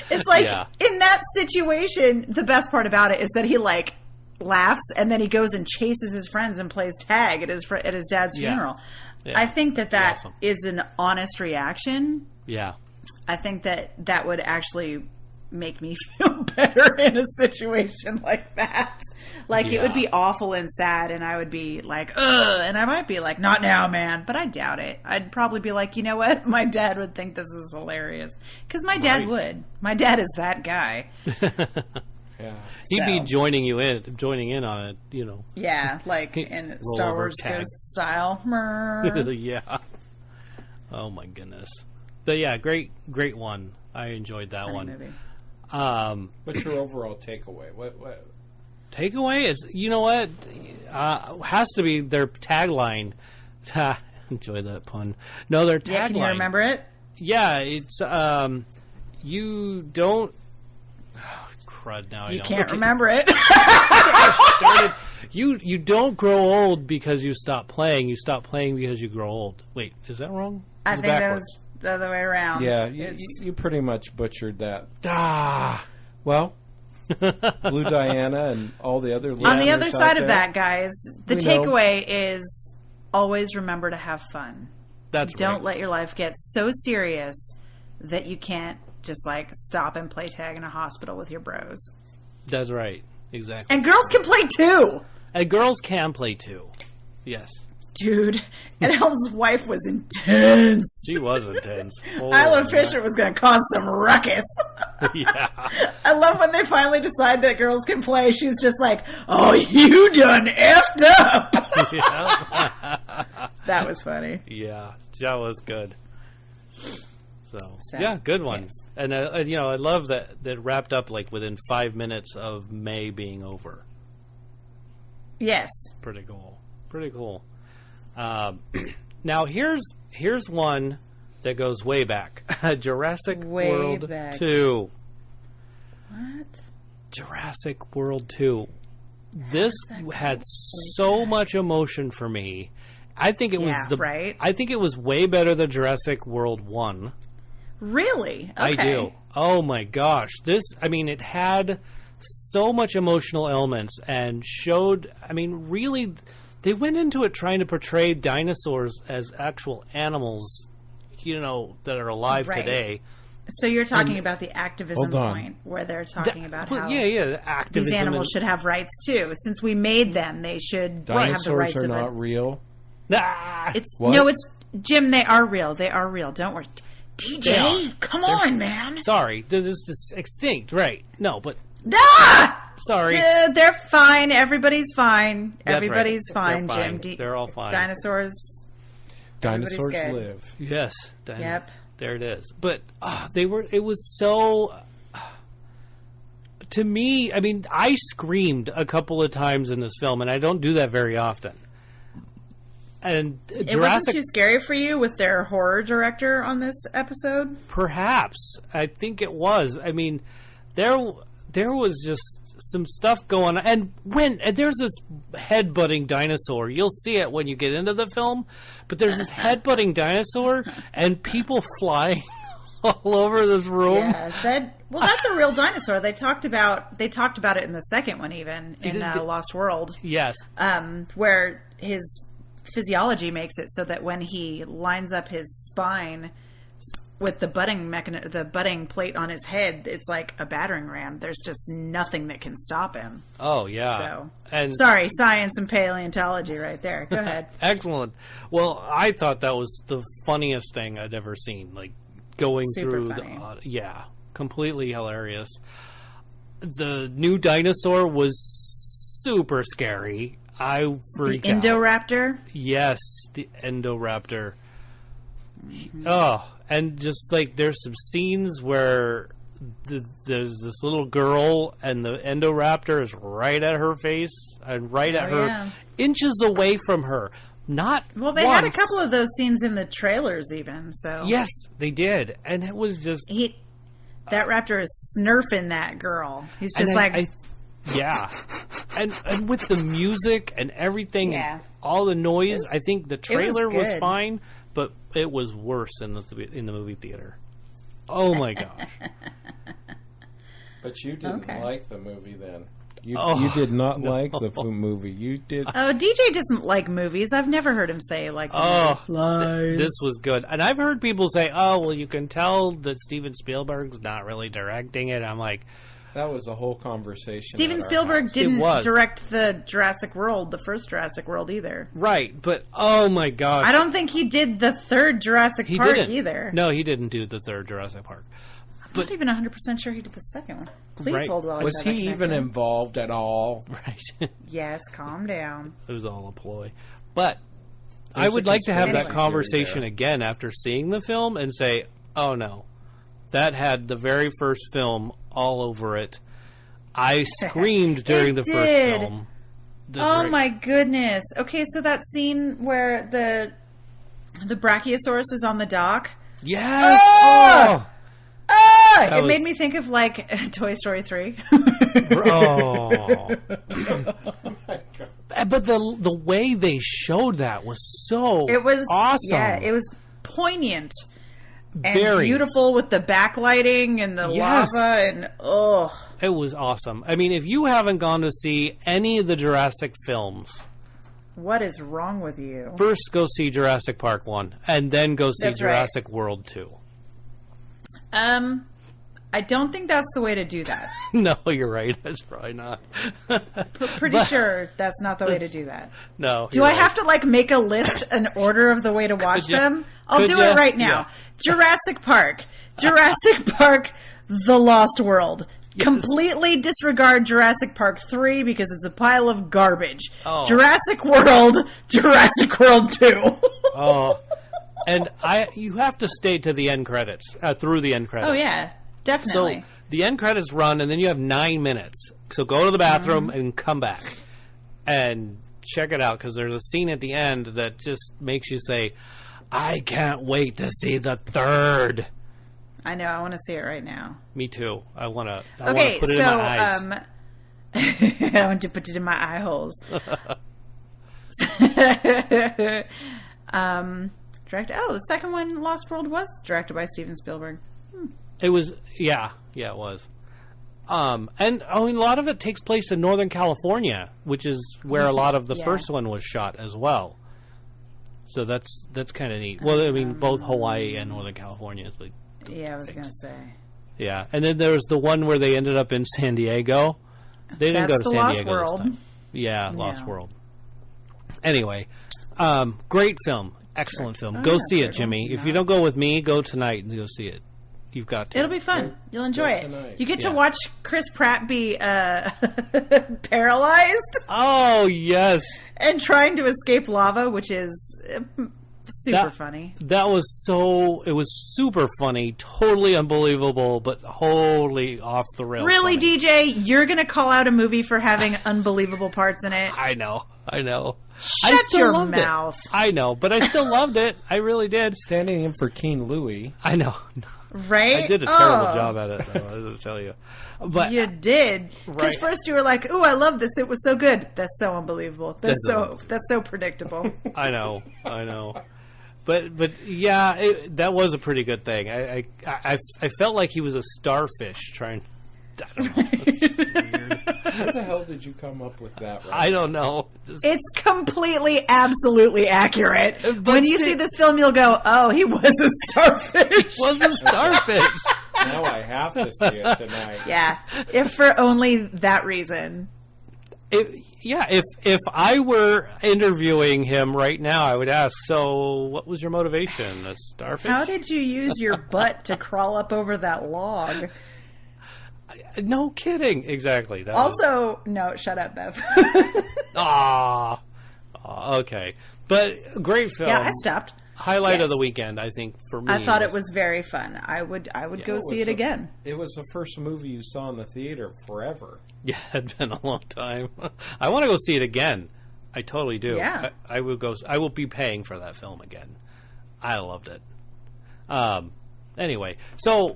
It's like in that situation, the best part about it is that he like laughs and then he goes and chases his friends and plays tag at his dad's funeral. Yeah. I think that awesome. Is an honest reaction. Yeah. I think that would actually make me feel better in a situation like that. Like it would be awful and sad and I would be like, ugh, and I might be like, not now, man, but I doubt it. I'd probably be like, you know what? My dad would think this is hilarious. Because my dad would. My dad is that guy. Yeah. He'd be joining in on it, you know. Yeah, like in Star Wars Ghost style. Yeah. Oh my goodness. But yeah, great one. I enjoyed that one. Movie. What's your overall takeaway? What takeaway is, you know what? Has to be their tagline. Enjoy that pun. No, their tagline. Yeah, can you remember it? Yeah, it's you don't. Oh, crud! Now you can't remember it. You don't grow old because you stop playing. You stop playing because you grow old. Wait, is that wrong? I think that was the other way around. Yeah, you pretty much butchered that. Well, Blue Diana and all the other on the other side of that, guys, the takeaway is always remember to have fun. Don't let your life get so serious that you can't just like stop and play tag in a hospital with your bros. That's right. Exactly. And girls can play too. And girls can play too. Yes. Dude, Ed Helms' wife was intense. She was intense. Isla Fisher was going to cause some ruckus. Yeah. I love when they finally decide that girls can play. She's just like, "Oh, you done effed up." Yeah. That was funny. Yeah, that was good. So yeah, good one. Yes. And I love that wrapped up like within 5 minutes of May being over. Yes. Pretty cool. Now here's one that goes way back. Jurassic World 2. What? Jurassic World 2. This had so much emotion for me. I think it was I think it was way better than Jurassic World 1. Really? Okay. I do. Oh my gosh. It had so much emotional elements and showed, I mean, really, they went into it trying to portray dinosaurs as actual animals, you know, that are alive today. So you're talking about the activism point where they're talking about how the activism these animals should have rights too. Since we made them, they should have the rights. Dinosaurs are not real. It's Jim. They are real. They are real. Don't worry, DJ. Come on, man. Sorry, they're just extinct, right? No, but sorry, they're fine. Everybody's fine. That's Everybody's right. fine, Jim. They're all fine. Dinosaurs live. Yes. Yep. There it is. But it was so, to me, I mean, I screamed a couple of times in this film, and I don't do that very often. And it wasn't too scary for you with their horror director on this episode? Perhaps. I think it was. I mean, there was just some stuff going on. And there's this headbutting dinosaur. You'll see it when you get into the film. But there's this headbutting dinosaur and people flying all over this room. Yeah, that's a real dinosaur. They talked about it in the second one, even in Lost World. Yes. Where his physiology makes it so that when he lines up his spine with the butting plate on his head, it's like a battering ram. There's just nothing that can stop him. Oh, yeah. So, sorry, science and paleontology right there. Go ahead. Excellent. Well, I thought that was the funniest thing I'd ever seen. Like, going through funny. Completely hilarious. The new dinosaur was super scary. I freaked out. The Indoraptor? Yes, the Indoraptor. Mm-hmm. Oh, and just like there's some scenes where there's this little girl and the Indoraptor is right at her face and at her, inches away from her. They had a couple of those scenes in the trailers even. So yes, they did, and it was just that raptor is snurfing that girl. He's just and with the music and everything, and all the noise, I think the trailer was fine. But it was worse in the movie theater. Oh my gosh! But you didn't like the movie then. You did not like the movie. You did. Oh, DJ doesn't like movies. I've never heard him say like. This was good, and I've heard people say, "Oh, well, you can tell that Steven Spielberg's not really directing it." I'm like. That was a whole conversation. Steven Spielberg didn't direct the Jurassic World, the first Jurassic World either. Right, but oh my gosh. I don't think he did the third Jurassic Park either. No, he didn't do the third Jurassic Park. I'm not even 100% sure he did the second one. Please hold while I Was he even involved at all? Right. Yes, calm down. It was all a ploy. But I would like to have that conversation again after seeing the film and say, oh no, that had the very first film all over it. I screamed during the first film. My goodness. Okay, so that scene where the Brachiosaurus is on the dock. Yes. It made me think of like Toy Story 3. Oh my God. But the way they showed that was so awesome. Yeah, it was poignant. And beautiful with the backlighting and the lava and it was awesome. I mean, if you haven't gone to see any of the Jurassic films, what is wrong with you? First, go see Jurassic Park 1, and then go see Jurassic World 2. I don't think that's the way to do that. No, you're right. That's probably not. Pretty sure that's not the way to do that. No. Do I have to like make a list, an order of the way to watch them? I'll do it right now. Yeah. Jurassic Park, The Lost World. Yes. Completely disregard Jurassic Park 3 because it's a pile of garbage. Oh. Jurassic World 2. And you have to stay to the end credits, through the end credits. Oh yeah. Definitely. So the end credits run, and then you have 9 minutes. So go to the bathroom and come back and check it out, because there's a scene at the end that just makes you say, I can't wait to see the third. I know. I want to see it right now. Me too. I want to put it in my eyes. I want to put it in my eye holes. The second one, Lost World, was directed by Steven Spielberg. It was, it was. And I mean, a lot of it takes place in Northern California, which is where a lot of the first one was shot as well. So that's kind of neat. Well, I mean, both Hawaii and Northern California is like. Yeah, I was gonna say. Yeah, and then there was the one where they ended up in San Diego. They didn't go to San Diego this time. Yeah, Lost World. Anyway, great film, excellent film. Go see it, Jimmy. If you don't go with me, go tonight and go see it. You've got to. It'll be fun. You'll enjoy it. You get to watch Chris Pratt be paralyzed. Oh, yes. And trying to escape lava, which is super funny. It was super funny, totally unbelievable, but totally off the rails. Really, funny. DJ? You're going to call out a movie for having unbelievable parts in it? I know. Shut your mouth. I know, but I still loved it. I really did. Standing in for King Louis. I know. Right? I did a terrible job at it, though, I have to tell you. But you did. Because first you were like, ooh, I love this. It was so good. That's so unbelievable. That's so predictable. I know. But yeah, that was a pretty good thing. I felt like he was a starfish trying. I don't know. It's weird. How the hell did you come up with that? Right? I don't know. It's completely, absolutely accurate. When you see this film, you'll go, "Oh, he was a starfish." Was a starfish. Now I have to see it tonight. Yeah, if for only that reason. If I were interviewing him right now, I would ask, so what was your motivation? A starfish? How did you use your butt to crawl up over that log? No kidding. Exactly. No, shut up, Bev. Okay. But great film. Yeah, I stopped. Highlight of the weekend, I think, for me. I thought it was very fun. I would go see it again. It was the first movie you saw in the theater forever. Yeah, it had been a long time. I want to go see it again. I totally do. Yeah. I will be paying for that film again. I loved it. Anyway, so...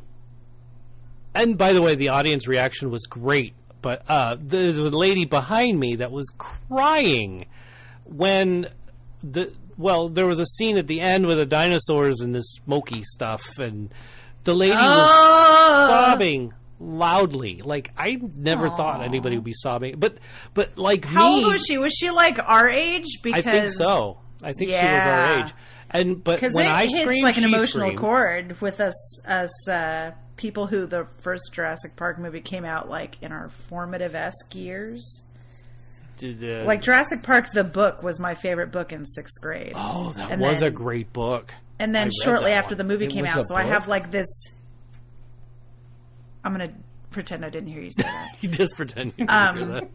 And by the way, the audience reaction was great, but there's a lady behind me that was crying when there was a scene at the end with the dinosaurs and the smoky stuff, and the lady was sobbing loudly. Like, I never thought anybody would be sobbing, but like How old was she? Was she like our age? Because I think so. I think she was our age. But when I screamed, like an emotional screamed. Chord with us people who the first Jurassic Park movie came out like in our formative-esque years. Like Jurassic Park, the book was my favorite book in 6th grade. Oh, that was a great book. And then shortly after the movie came out, so I have like this. I'm gonna pretend I didn't hear you say that. You just pretend you didn't hear that.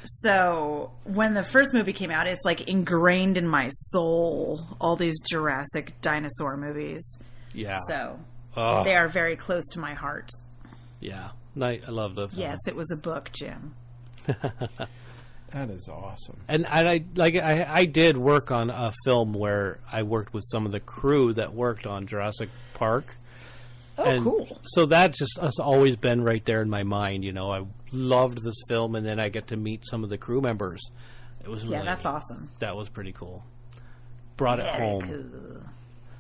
So when the first movie came out, it's like ingrained in my soul. All these Jurassic dinosaur movies. Yeah. So they are very close to my heart. Yeah, I love the film. Yes, it was a book, Jim. That is awesome. And I did work on a film where I worked with some of the crew that worked on Jurassic Park. Oh, cool. So that just has always been right there in my mind. You know, I loved this film, and then I get to meet some of the crew members. It was really, that's awesome. That was pretty cool. Brought it home. Cool.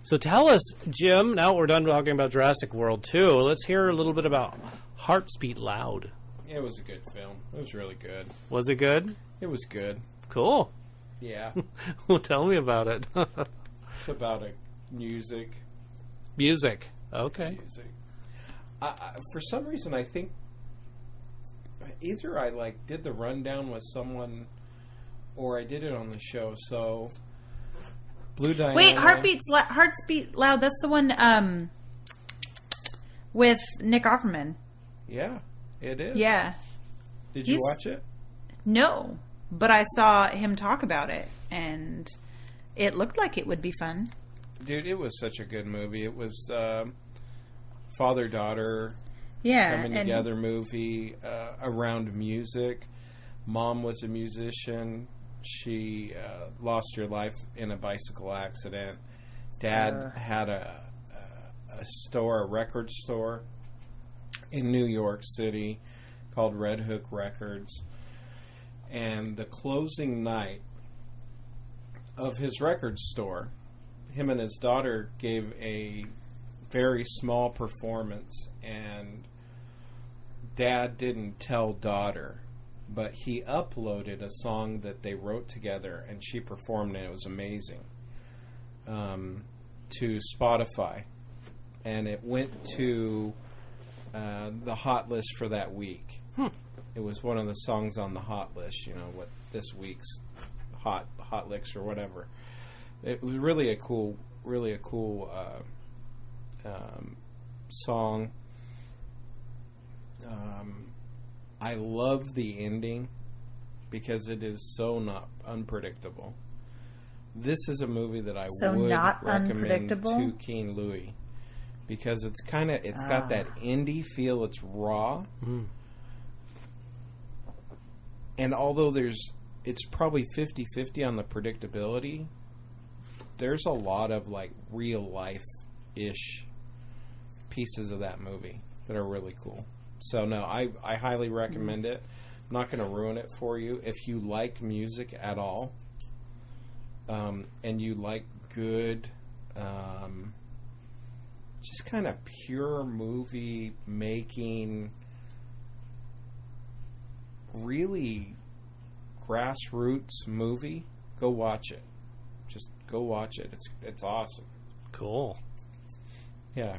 So tell us, Jim, now we're done talking about Jurassic World 2, let's hear a little bit about Hearts Beat Loud. It was a good film. It was really good. Was it good? It was good. Cool. Yeah. Well, tell me about it. It's about music. Music. Okay. Music. For some reason, I think either I did the rundown with someone, or I did it on the show. So, Blue Diana. Wait, Hearts Beat Loud. That's the one with Nick Offerman. Yeah, it is. Yeah. Did you watch it? No, but I saw him talk about it, and it looked like it would be fun. Dude, it was such a good movie. It was father-daughter coming together movie around music. Mom was a musician. She lost her life in a bicycle accident. Dad had a record store in New York City called Red Hook Records. And the closing night of his record store, him and his daughter gave a very small performance, and dad didn't tell daughter, but he uploaded a song that they wrote together, and she performed, and it was amazing, to Spotify. And it went to the hot list for that week. It was one of the songs on the hot list, what this week's hot licks or whatever. It was really a cool song. I love the ending because it is so not unpredictable. This is a movie that I would recommend to Keen Louie because it's got that indie feel. It's raw, and although it's probably 50-50 on the predictability, there's a lot of like real life-ish pieces of that movie that are really cool. So no, I highly recommend it. I'm not going to ruin it for you. If you like music at all, and you like good, just kind of pure movie making, really grassroots movie, go watch it. Just go watch it. It's awesome. Cool. Yeah.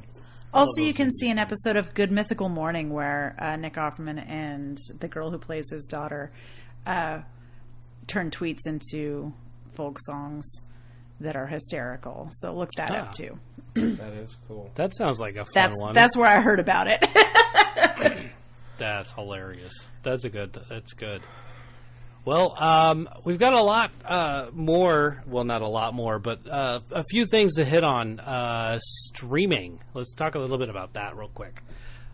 Also, you can see an episode of Good Mythical Morning where Nick Offerman and the girl who plays his daughter turn tweets into folk songs that are hysterical. So look that up too. That is cool. That sounds like a fun one. That's where I heard about it. That's hilarious. That's good. Well, we've got a lot more. Well, not a lot more, but a few things to hit on. Streaming. Let's talk a little bit about that real quick.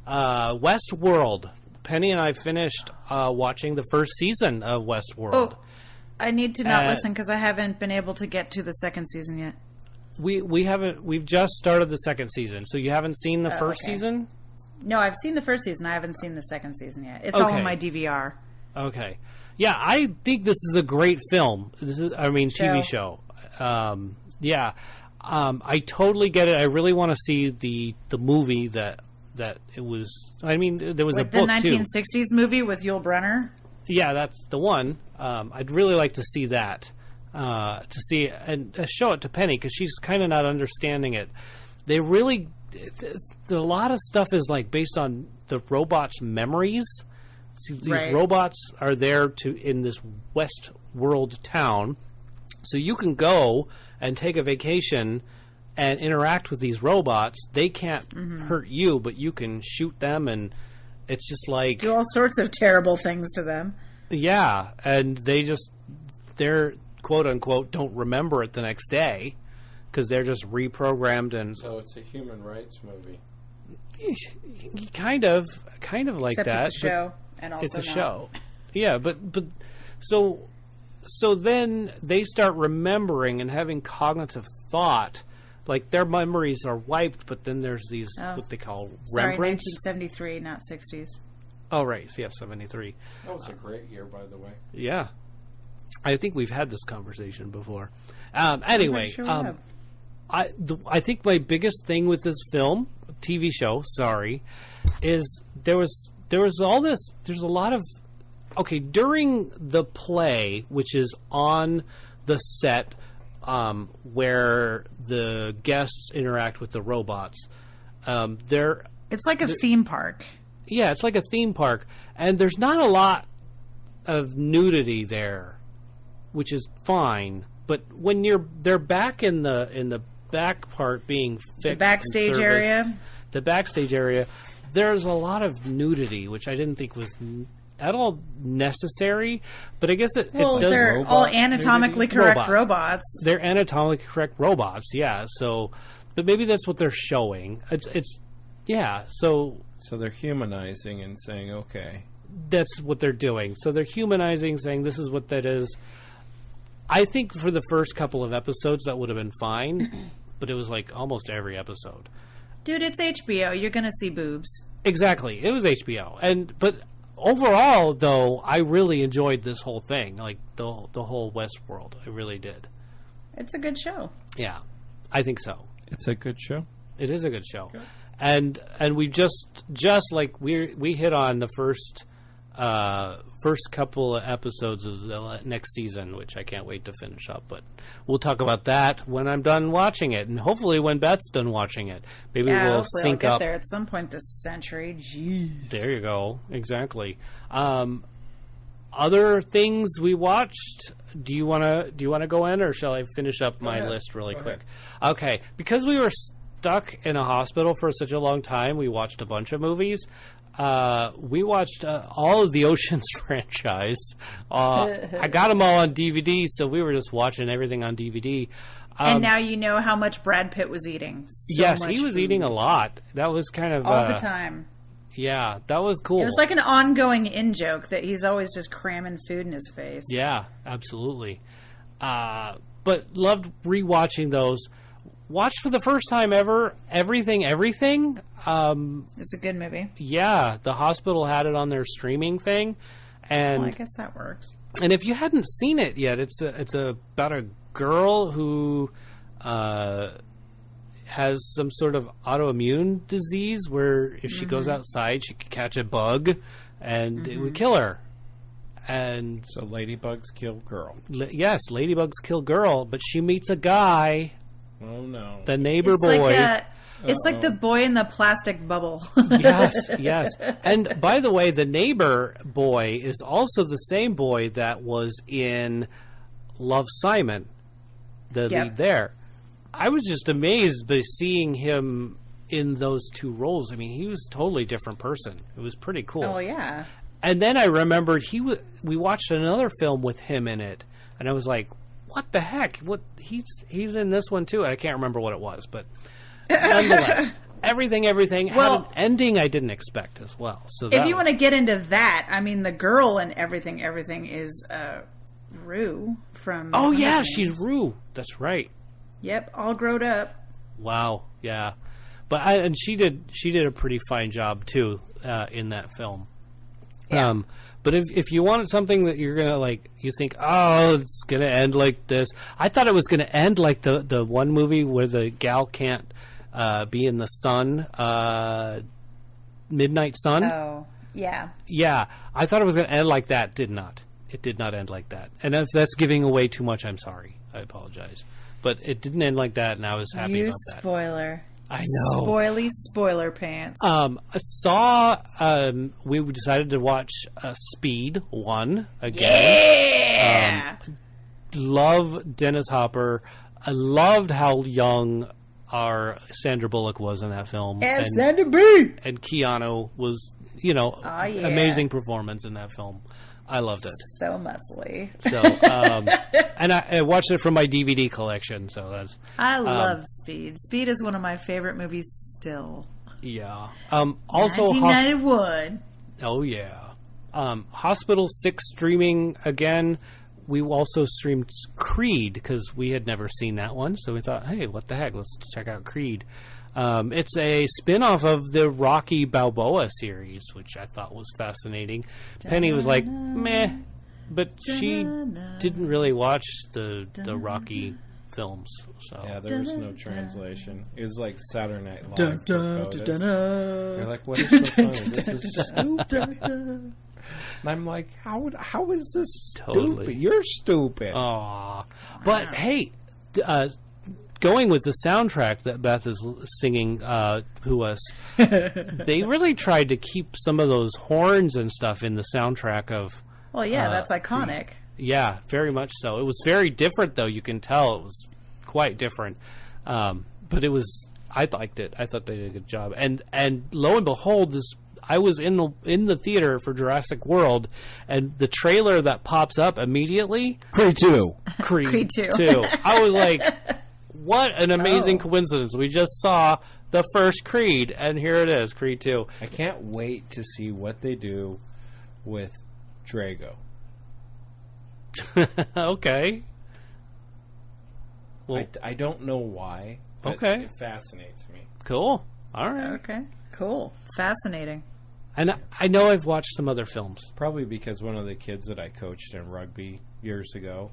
Westworld. Penny and I finished watching the first season of Westworld. Oh, I need to not listen because I haven't been able to get to the second season yet. We haven't. We've just started the second season, so you haven't seen the first season? No, I've seen the first season. I haven't seen the second season yet. It's all on my DVR. Okay. Yeah, I think this is a great film. TV show. I totally get it. I really want to see the movie that it was. I mean, there was a book too. The 1960s movie with Yul Brynner. Yeah, that's the one. I'd really like to see that. To see and show it to Penny because she's kind of not understanding it. They really, a lot of stuff is like based on the robots' memories. See, these robots are there in this West World town, so you can go and take a vacation and interact with these robots. They can't hurt you, but you can shoot them, and it's just like do all sorts of terrible things to them. Yeah, and they're quote unquote don't remember it the next day because they're just reprogrammed, and so it's a human rights movie. Kind of like Except that. It's a show. And also it's a show. Yeah, but so then they start remembering and having cognitive thought. Like their memories are wiped, but then there's these what they call remembrance. 1973, not 60s. Oh, right. So, yeah, 73. That was a great year, by the way. Yeah. I think we've had this conversation before. Anyway, I think my biggest thing with this film, TV show, is there was all this. There's a lot of during the play, which is on the set where the guests interact with the robots. It's like a theme park. Yeah, it's like a theme park, and there's not a lot of nudity there, which is fine. But when they're back in the back part being fixed, the backstage area, there's a lot of nudity, which I didn't think was at all necessary. But I guess it does. They're all anatomically correct robots. They're anatomically correct robots, yeah. So, but maybe that's what they're showing. It's yeah. So they're humanizing and saying, okay, that's what they're doing. So they're humanizing, saying this is what that is. I think for the first couple of episodes that would have been fine, but it was like almost every episode. Dude, it's HBO. You're going to see boobs. Exactly. It was HBO. But overall, though, I really enjoyed this whole thing, like the whole Westworld. I really did. It's a good show. Yeah, I think so. It's a good show. It is a good show. Okay. and we just like we hit on the first couple of episodes of the next season, which I can't wait to finish up. But we'll talk about that when I'm done watching it, and hopefully when Beth's done watching it. Maybe we'll sync I'll get up there at some point this century. Jeez. There you go. Exactly. Other things we watched. Do you want to go in, or shall I finish up my list really quick? Okay, because we were stuck in a hospital for such a long time, we watched a bunch of movies. We watched all of the Ocean's franchise. I got them all on DVD, so we were just watching everything on DVD. And now you know how much Brad Pitt was eating. Yes, he was eating a lot. That was kind of all the time. Yeah, that was cool. It was like an ongoing in-joke that he's always just cramming food in his face. Yeah, absolutely. But loved rewatching those. Watched for the first time ever, Everything. It's a good movie. Yeah, the hospital had it on their streaming thing. And I guess that works. And if you hadn't seen it yet, it's about a girl who has some sort of autoimmune disease where if she goes outside, she could catch a bug, and it would kill her. And so ladybugs kill girl. Yes, ladybugs kill girl, but she meets a guy. Oh no! The neighbor boy. It's like the boy in the plastic bubble. Yes. And by the way, the neighbor boy is also the same boy that was in Love, Simon, the lead there. I was just amazed by seeing him in those two roles. I mean, he was a totally different person. It was pretty cool. Oh, yeah. And then I remembered we watched another film with him in it, and I was like, what the heck? What he's in this one too. I can't remember what it was, but nonetheless, everything had an ending I didn't expect as well. So if you want to get into that, I mean, the girl in Everything is Rue from. Oh yeah, she's Rue. That's right. Yep, all grown up. Wow, yeah, and she did a pretty fine job too in that film. Yeah. But if you wanted something that you're gonna like, you think, oh, it's gonna end like this. I thought it was gonna end like the one movie where the gal can't be in the sun, Midnight Sun. Oh, yeah. Yeah, I thought it was gonna end like that. Did not. It did not end like that. And if that's giving away too much, I'm sorry. I apologize. But it didn't end like that, and I was happy about that. Spoiler. I know. Spoiler pants. We decided to watch Speed 1 again. Yeah! Love Dennis Hopper. I loved how young our Sandra Bullock was in that film. And Sandra B! And Keanu was, amazing performance in that film. I loved it. So muscly. So, and I watched it from my DVD collection. So that's. I love Speed. Speed is one of my favorite movies still. Yeah. Also, 1991. Oh yeah. Hospital 6 streaming again. We also streamed Creed because we had never seen that one. So we thought, hey, what the heck? Let's check out Creed. It's a spin-off of the Rocky Balboa series, which I thought was fascinating. Penny was like, meh, but she didn't really watch the Rocky films. So. Yeah, there was no translation. It was like Saturday Night Live. They're like, what is so funny? This is stupid. And I'm like, how is this stupid? You're stupid. Aw. But hey, going with the soundtrack that Beth is singing to us, they really tried to keep some of those horns and stuff in the soundtrack of... Well, yeah, that's iconic. Yeah, very much so. It was very different, though. You can tell it was quite different. But it was... I liked it. I thought they did a good job. And lo and behold, I was in the theater for Jurassic World, and the trailer that pops up immediately... Creed 2. Creed 2. I was like... What an amazing coincidence. We just saw the first Creed, and here it is, Creed 2. I can't wait to see what they do with Drago. Okay. Well, I don't know why, but it fascinates me. Cool. All right. Okay. Cool. Fascinating. And I know I've watched some other films. Probably because one of the kids that I coached in rugby years ago,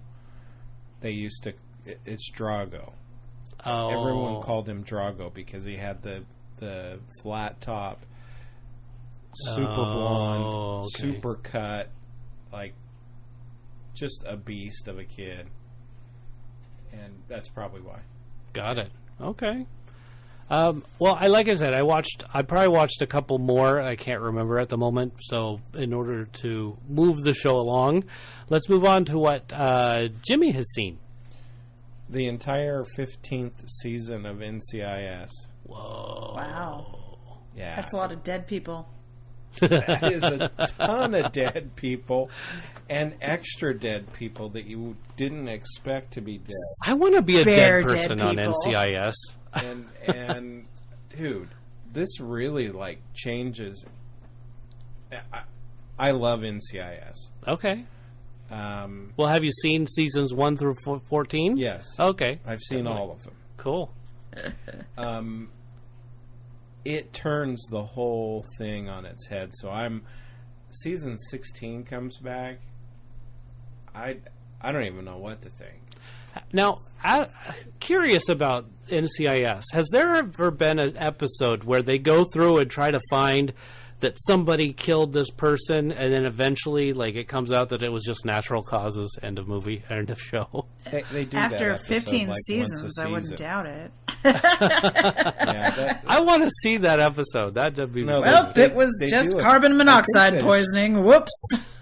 they used to... It's Drago. Oh. Everyone called him Drago because he had the the flat top, super blonde, super cut, like just a beast of a kid. And that's probably why. Got it. Okay. Well, like I said, I probably watched a couple more. I can't remember at the moment. So in order to move the show along, let's move on to what Jimmy has seen. The entire 15th season of NCIS. Whoa. Wow. Yeah. That's a lot of dead people. That is a ton of dead people and extra dead people that you didn't expect to be dead. I want to be a dead person on NCIS. And dude, this really like changes. I love NCIS. Okay. Well, have you seen seasons 1 through 14? Yes. Okay. I've seen all of them. Cool. It turns the whole thing on its head. So season 16 comes back. I don't even know what to think. Now, I'm curious about NCIS. Has there ever been an episode where they go through and try to find that somebody killed this person, and then eventually, like, it comes out that it was just natural causes? End of movie, end of show. They do after that episode, 15 like, seasons. I wouldn't doubt it. I want to see that episode. That'd be it was just carbon monoxide poisoning. Whoops.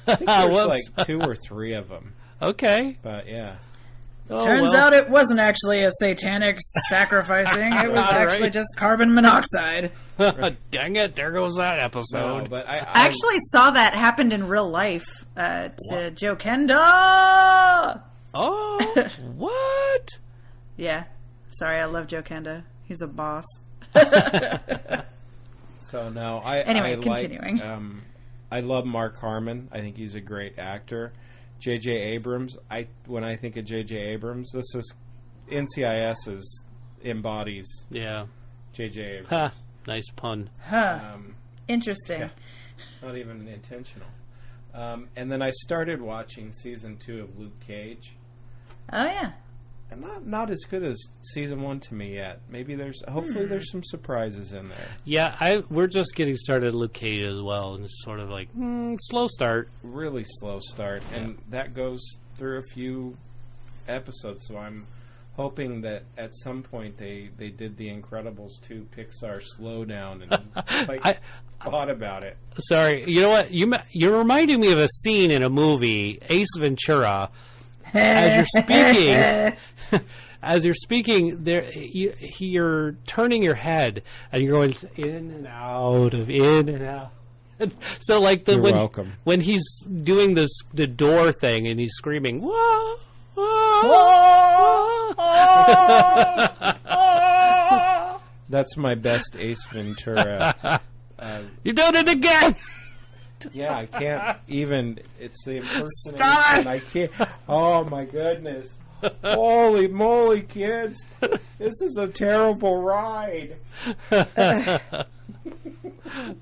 I think there's like 2 or 3 of them. Okay, but yeah. Turns out it wasn't actually a satanic sacrificing. It was actually just carbon monoxide. Dang it, there goes that episode. No, but I actually saw that happened in real life to Joe Kenda. Oh, what? Yeah. Sorry, I love Joe Kenda. He's a boss. So, no, Anyway, continuing. I love Mark Harmon. I think he's a great actor. J.J. Abrams. When I think of J.J. Abrams, this is NCIS embodies. Yeah. J.J. Abrams. Ha, nice pun. Huh. Interesting. Yeah, not even intentional. And then I started watching season 2 of Luke Cage. Oh yeah. And not as good as season 1 to me yet. Maybe hopefully there's some surprises in there. Yeah, we're just getting started Luke Cage as well, and it's sort of like slow start. Really slow start, and that goes through a few episodes. So I'm hoping that at some point they did the Incredibles 2 Pixar slowdown and thought about it. Sorry, you know what? You're reminding me of a scene in a movie, Ace Ventura. As you're speaking, you're turning your head and you're going in and out. So, like when he's doing the door thing and he's screaming, "Whoa, whoa, whoa." That's my best Ace Ventura. You're doing it again. Yeah, I can't even. It's the impersonation. I can't. Oh my goodness! Holy moly, kids! This is a terrible ride.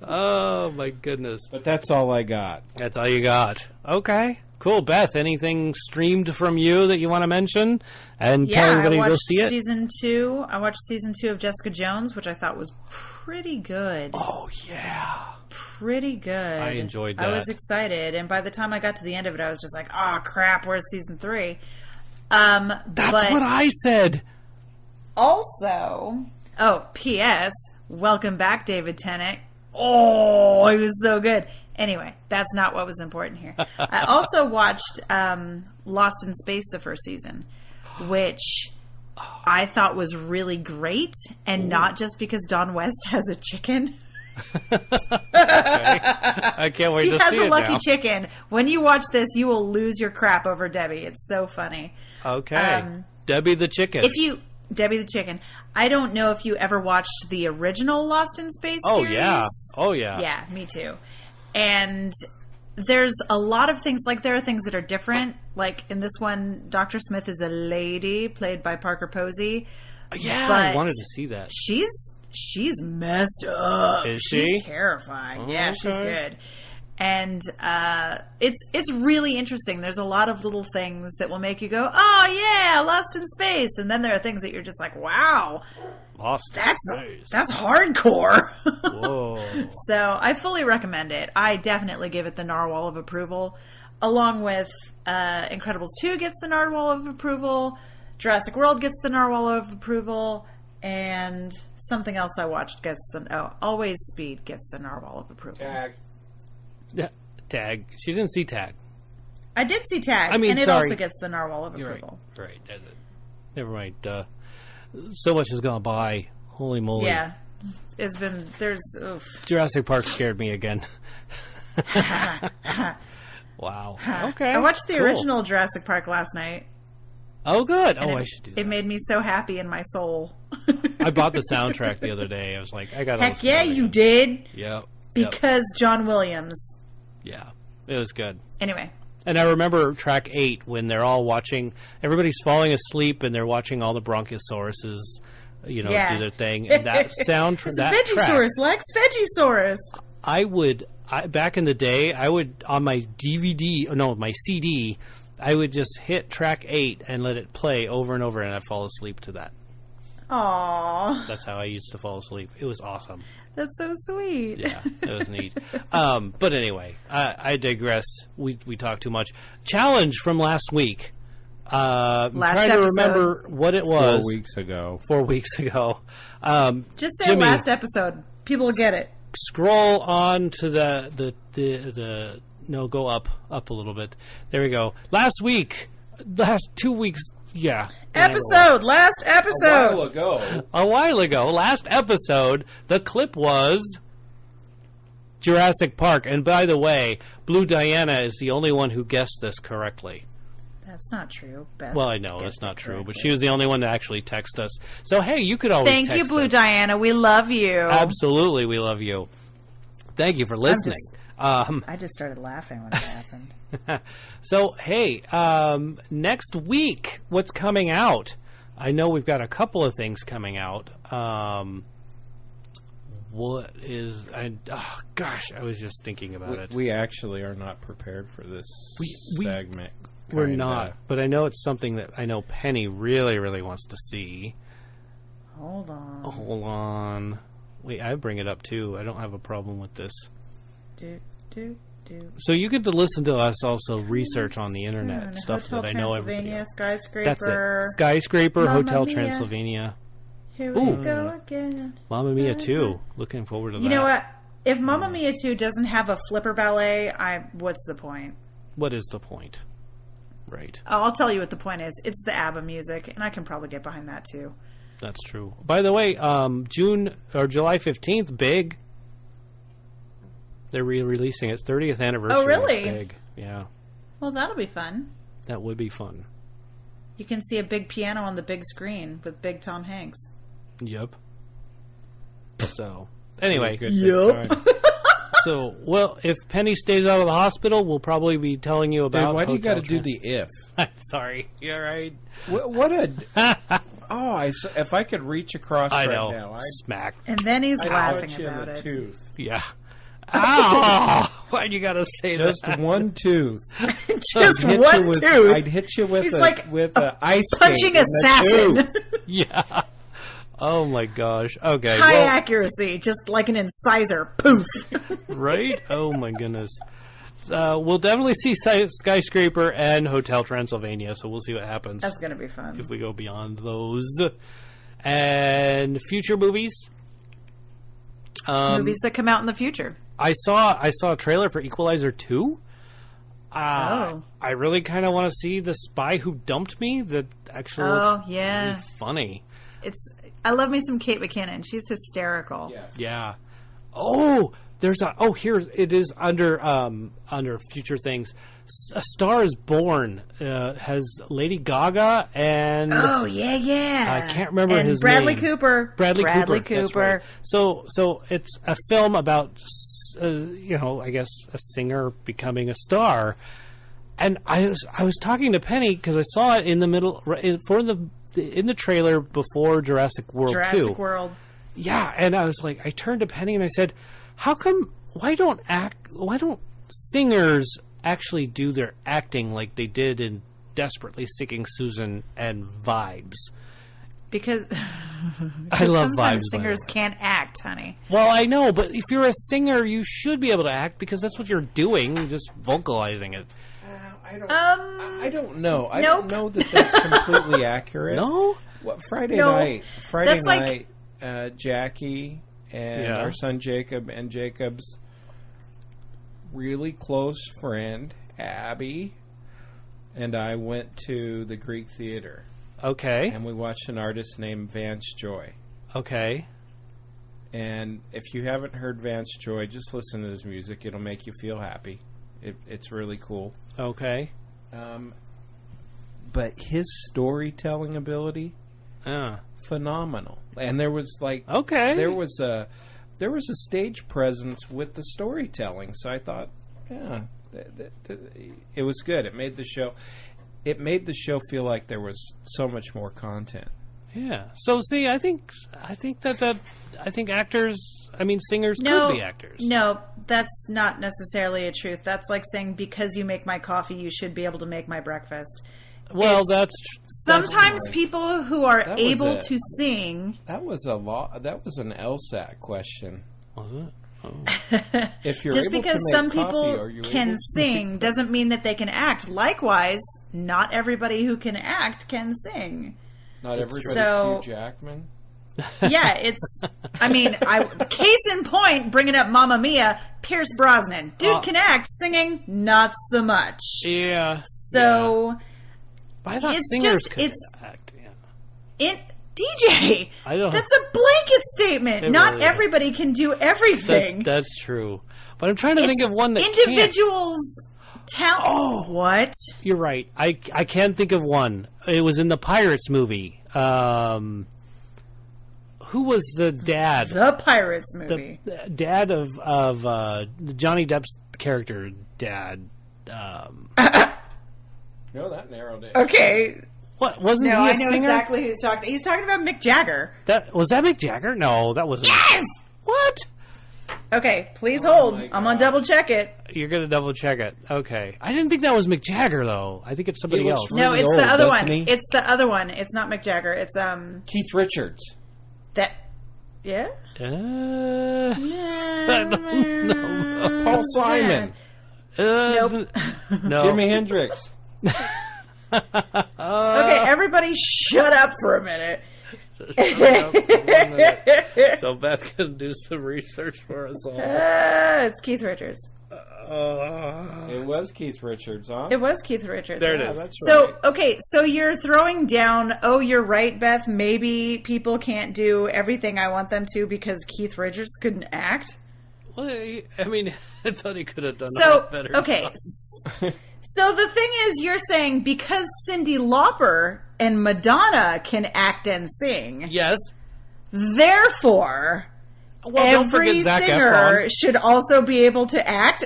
Oh my goodness! But that's all I got. That's all you got. Okay, cool. Beth, anything streamed from you that you want to mention? And tell everybody to go see it. Season 2. I watched season 2 of Jessica Jones, which I thought was pretty good. Oh yeah. Pretty good. I enjoyed that. I was excited, and by the time I got to the end of it, I was just like, "Oh crap, where's season 3?" That's what I said. Also, P.S. Welcome back, David Tennant. Oh, he was so good. Anyway, that's not what was important here. I also watched Lost in Space the first season, which I thought was really great, and not just because Don West has a chicken. I can't wait to see it now. He has a lucky chicken. When you watch this, you will lose your crap over Debbie. It's so funny. Okay. Debbie the chicken. Debbie the chicken. I don't know if you ever watched the original Lost in Space series. Oh, yeah. Yeah, me too. And there's a lot of things, like there are things that are different. Like in this one, Dr. Smith is a lady played by Parker Posey. Yeah, I wanted to see that. She's messed up. Is she? She's terrifying. Yeah, she's good. And it's really interesting. There's a lot of little things that will make you go, oh yeah, Lost in Space. And then there are things that you're just like, wow, that's hardcore. Whoa. So I fully recommend it. I definitely give it the narwhal of approval, along with Incredibles 2 gets the narwhal of approval, Jurassic World gets the narwhal of approval, and something else I watched gets Always Speed gets the narwhal of approval. Tag. Yeah, Tag. She didn't see Tag. I did see Tag, and it also gets the narwhal of approval. Right. Never mind. So much has gone by. Holy moly. Yeah. Oof. Jurassic Park scared me again. Wow. Okay. I watched the original Jurassic Park last night. Oh, good. I should do that. It made me so happy in my soul. I bought the soundtrack the other day. I was like, I got to Heck yeah, you did. Yep. Because John Williams. Yeah. It was good. Anyway. And I remember track 8 when they're all watching, everybody's falling asleep and they're watching all the Brontosauruses, do their thing. And that soundtrack. It's Vegisaurus, Lex. Vegisaurus. Back in the day, I would, on my my CD, I would just hit track 8 and let it play over and over, and I'd fall asleep to that. Aww. That's how I used to fall asleep. It was awesome. That's so sweet. Yeah, it was neat. But anyway, I digress. We talked too much. Challenge from last week. I'm trying to remember what it was. 4 weeks ago. 4 weeks ago. Just say Jimmy, last episode. People will get it. Scroll on to the no, go up a little bit. There we go. Last 2 weeks. Yeah. Last episode. A while ago. Last episode, the clip was Jurassic Park. And by the way, Blue Diana is the only one who guessed this correctly. That's not true. Beth well, I know that's not true, but she was the only one to actually text us. So, hey, you could always Thank you, Blue Diana. We love you. Absolutely, we love you. Thank you for listening. I just started laughing when it happened. So, hey, next week, what's coming out? I know we've got a couple of things coming out. What is... I was just thinking about it. We actually are not prepared for this segment. We're not, but I know it's something that I know Penny really, really wants to see. Hold on. Wait, I bring it up, too. I don't have a problem with this. Do. So you get to listen to us also research on the internet stuff Hotel that I know everybody Transylvania, else. Skyscraper. That's it. Skyscraper, Mamma Hotel Mia. Transylvania. Here we go again. Mamma Mia 2. Looking forward to that. You know what? If Mamma Mia 2 doesn't have a flipper ballet, what's the point? What is the point? Right. Oh, I'll tell you what the point is. It's the ABBA music, and I can probably get behind that too. That's true. By the way, July 15th, Big. They're re-releasing its 30th anniversary. Oh, really? Big. Yeah. Well, that'll be fun. That would be fun. You can see a big piano on the big screen with big Tom Hanks. Yep. So, anyway. Yep. So, well, if Penny stays out of the hospital, we'll probably be telling you about... Dude, why do you got to do the if? I'm sorry. You're right. What a... if I could reach across now. I'd smack. And then he's laughing about it. Tooth. Yeah. Ow! Why'd you gotta say just that? Just one tooth. Just one tooth. I'd hit you with a ice punching assassin. Yeah. Oh my gosh. Okay. High accuracy, just like an incisor. Poof. Right? Oh my goodness. We'll definitely see Skyscraper and Hotel Transylvania, so we'll see what happens. That's going to be fun. If we go beyond those. And future movies. Movies that come out in the future. I saw a trailer for Equalizer 2. I really kind of want to see The Spy Who Dumped Me. That actually looks really funny. I love me some Kate McKinnon. She's hysterical. Yes. Yeah. Oh, here it is under future things. A Star Is Born has Lady Gaga and I can't remember his Bradley name. Cooper. Bradley Cooper. Right. So it's a film about I guess a singer becoming a star. And I was talking to Penny because I saw it in the middle in the trailer before Jurassic World 2. Jurassic World. Yeah, and I was like, I turned to Penny and I said, "How come? Why don't singers actually do their acting like they did in Desperately Seeking Susan and Vibes. Because I love sometimes Vibes. Singers can't act, honey. Well, I know, but if you're a singer, you should be able to act because that's what you're doing, you're just vocalizing it. I don't know. I Nope. don't know that that's completely accurate. No? What Friday No. night, Jackie and Yeah. our son Jacob and Jacob's really close friend Abby and I went to the Greek Theater. Okay. And we watched an artist named Vance Joy. Okay. And if you haven't heard Vance Joy, just listen to his music. It'll make you feel happy. It's really cool. Okay. But his storytelling ability, phenomenal. And there was there was a stage presence with the storytelling. So I thought, it was good. It made the show feel like there was so much more content. Yeah. So see, I think singers could be actors. No, that's not necessarily a truth. That's like saying because you make my coffee, you should be able to make my breakfast. Well, sometimes people who are able to sing. That was an LSAT question. Was it? Oh. If you're just able because to make some coffee, people are you can able to sing doesn't mean that they can act. Likewise, not everybody who can act can sing. Not everybody's So- Hugh Jackman. Yeah, it's. I mean, case in point, bringing up Mamma Mia, Pierce Brosnan, dude can act, singing not so much. Yeah. So But I thought it's singers just- could it's- act. Yeah. DJ, I don't. that's a blanket statement. It Not really is. everybody can do everything. That's true. But I'm trying to think of one that individuals. can't. Oh, What? you're right. I can't think of one. It was in the Pirates movie. Who was the dad? The Pirates movie. The dad of Johnny Depp's character, dad. No, that narrowed it. Okay. What wasn't No, he a I know singer? exactly who he's talking. He's talking about Mick Jagger. That was that Mick Jagger? No, that wasn't. Yes. What? Okay, please hold. my I'm gonna God. double check it. You're gonna double check it. Okay. I didn't think that was Mick Jagger though. I think it's somebody He looks else. really No, it's old, the other one. doesn't he? It's the other one. It's not Mick Jagger. It's Keith Richards. that. Yeah. I don't know. Paul Simon. Nope. No. Jimi Hendrix. Okay, everybody, shut up for a minute. So Beth can do some research for us all. It's Keith Richards. It was Keith Richards, huh? It was Keith Richards. There it Yeah, is. that's So, right. okay, so you're throwing down, oh, you're right, Beth, maybe people can't do everything I want them to because Keith Richards couldn't act? Well, I mean, I thought he could have done a So, lot better. okay. So the thing is, you're saying because Cyndi Lauper and Madonna can act and sing, Yes. therefore, Well, don't every forget Zac singer Efron. should also be able to act.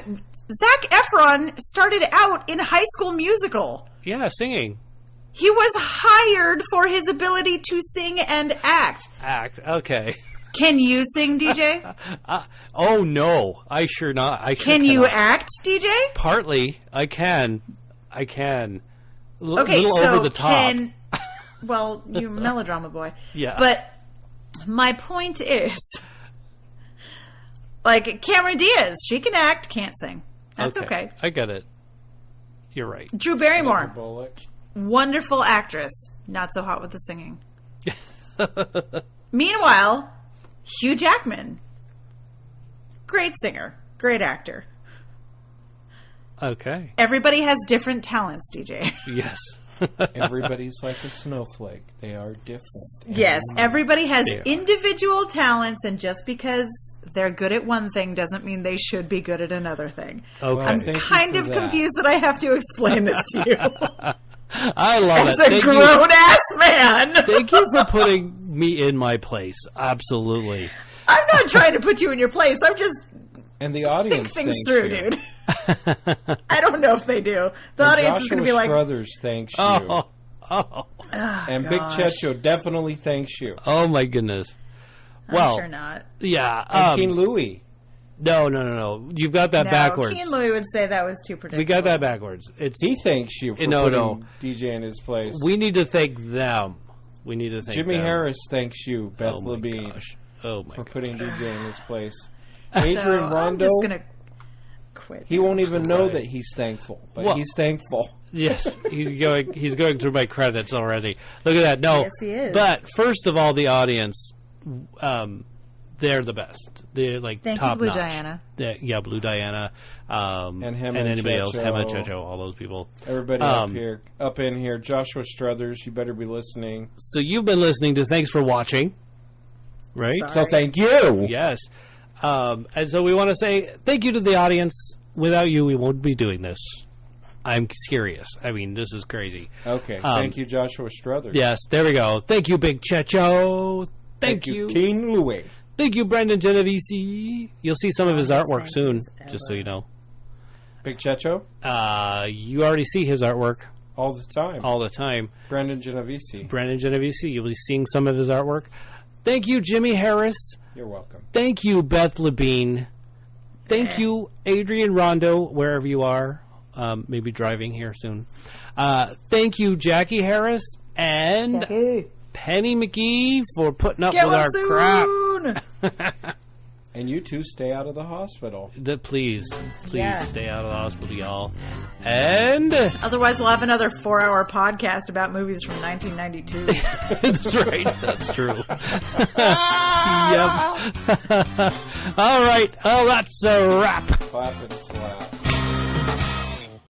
Zac Efron started out in High School Musical. Yeah, singing. He was hired for his ability to sing and act. Act. Okay. Can you sing, DJ? Oh, no. I sure not. I sure Can you cannot. act, DJ? Partly. I can. Okay, little so over the top. well, you melodrama boy. Yeah. But my point is, like Cameron Diaz, she can act, can't sing. That's okay. I get it. You're right. Drew Barrymore, Bullock. wonderful actress, not so hot with the singing. Meanwhile, Hugh Jackman, great singer, great actor. Okay. Everybody has different talents, DJ. Yes. Everybody's like a snowflake. They are different. Yes, everybody has They are. individual talents, and just because they're good at one thing doesn't mean they should be good at another thing. Okay. Well, I'm thank you kind for of that. confused that I have to explain this to you. I love As it. a grown-ass man. Thank you for putting me in my place. Absolutely. I'm not trying to put you in your place. I'm just And the think audience things thanks through, you. dude. I don't know if they do. The And audience is going to be Joshua like, Struthers thanks you. Oh. And Big Checho definitely thanks you. Oh my goodness. I'm Well, sure not. yeah. And King Louie. No. You've got that backwards. Keen Louie would say that was too predictable. We got that backwards. He thanks you for putting DJ in his place. We need to thank them. We need to thank Jimmy them. Harris thanks you, Beth Levine, for putting DJ in his place. Adrian Rondo, I'm just gonna quit. He won't even know that he's thankful, but he's thankful. Yes, he's going through my credits already. Look at that. No, yes, he is. But first of all, the audience, they're the best. They're like Thank top you, Blue notch. Diana. Yeah, Blue Diana, and anybody else, Hema, Checho, all those people. Everybody up in here. Joshua Struthers, you better be listening. So you've been listening to Thanks for Watching, right? Sorry. So thank you. Yes. And so we want to say thank you to the audience. Without you, we won't be doing this. I'm serious. I mean, this is crazy. Okay. Thank you, Joshua Struthers. Yes, there we go. Thank you, Big Checho. Thank you, Keen Louie. Thank you, Brendan Genovese. You'll see some of his artwork soon, just so you know. Big Checho? You already see his artwork. All the time. All the time. Brendan Genovese. Brendan Genovese. You'll be seeing some of his artwork. Thank you, Jimmy Harris. You're welcome. Thank you, Beth Levine. Thank you, Adrian Rondo, wherever you are. Maybe driving here soon. Thank you, Jackie Harris and Penny McGee for putting up with our crap. And you two stay out of the hospital. Please stay out of the hospital, y'all. And otherwise, we'll have another 4-hour podcast about movies from 1992. That's right. That's true. Yep. All right. Oh, that's a wrap. Clap and slap.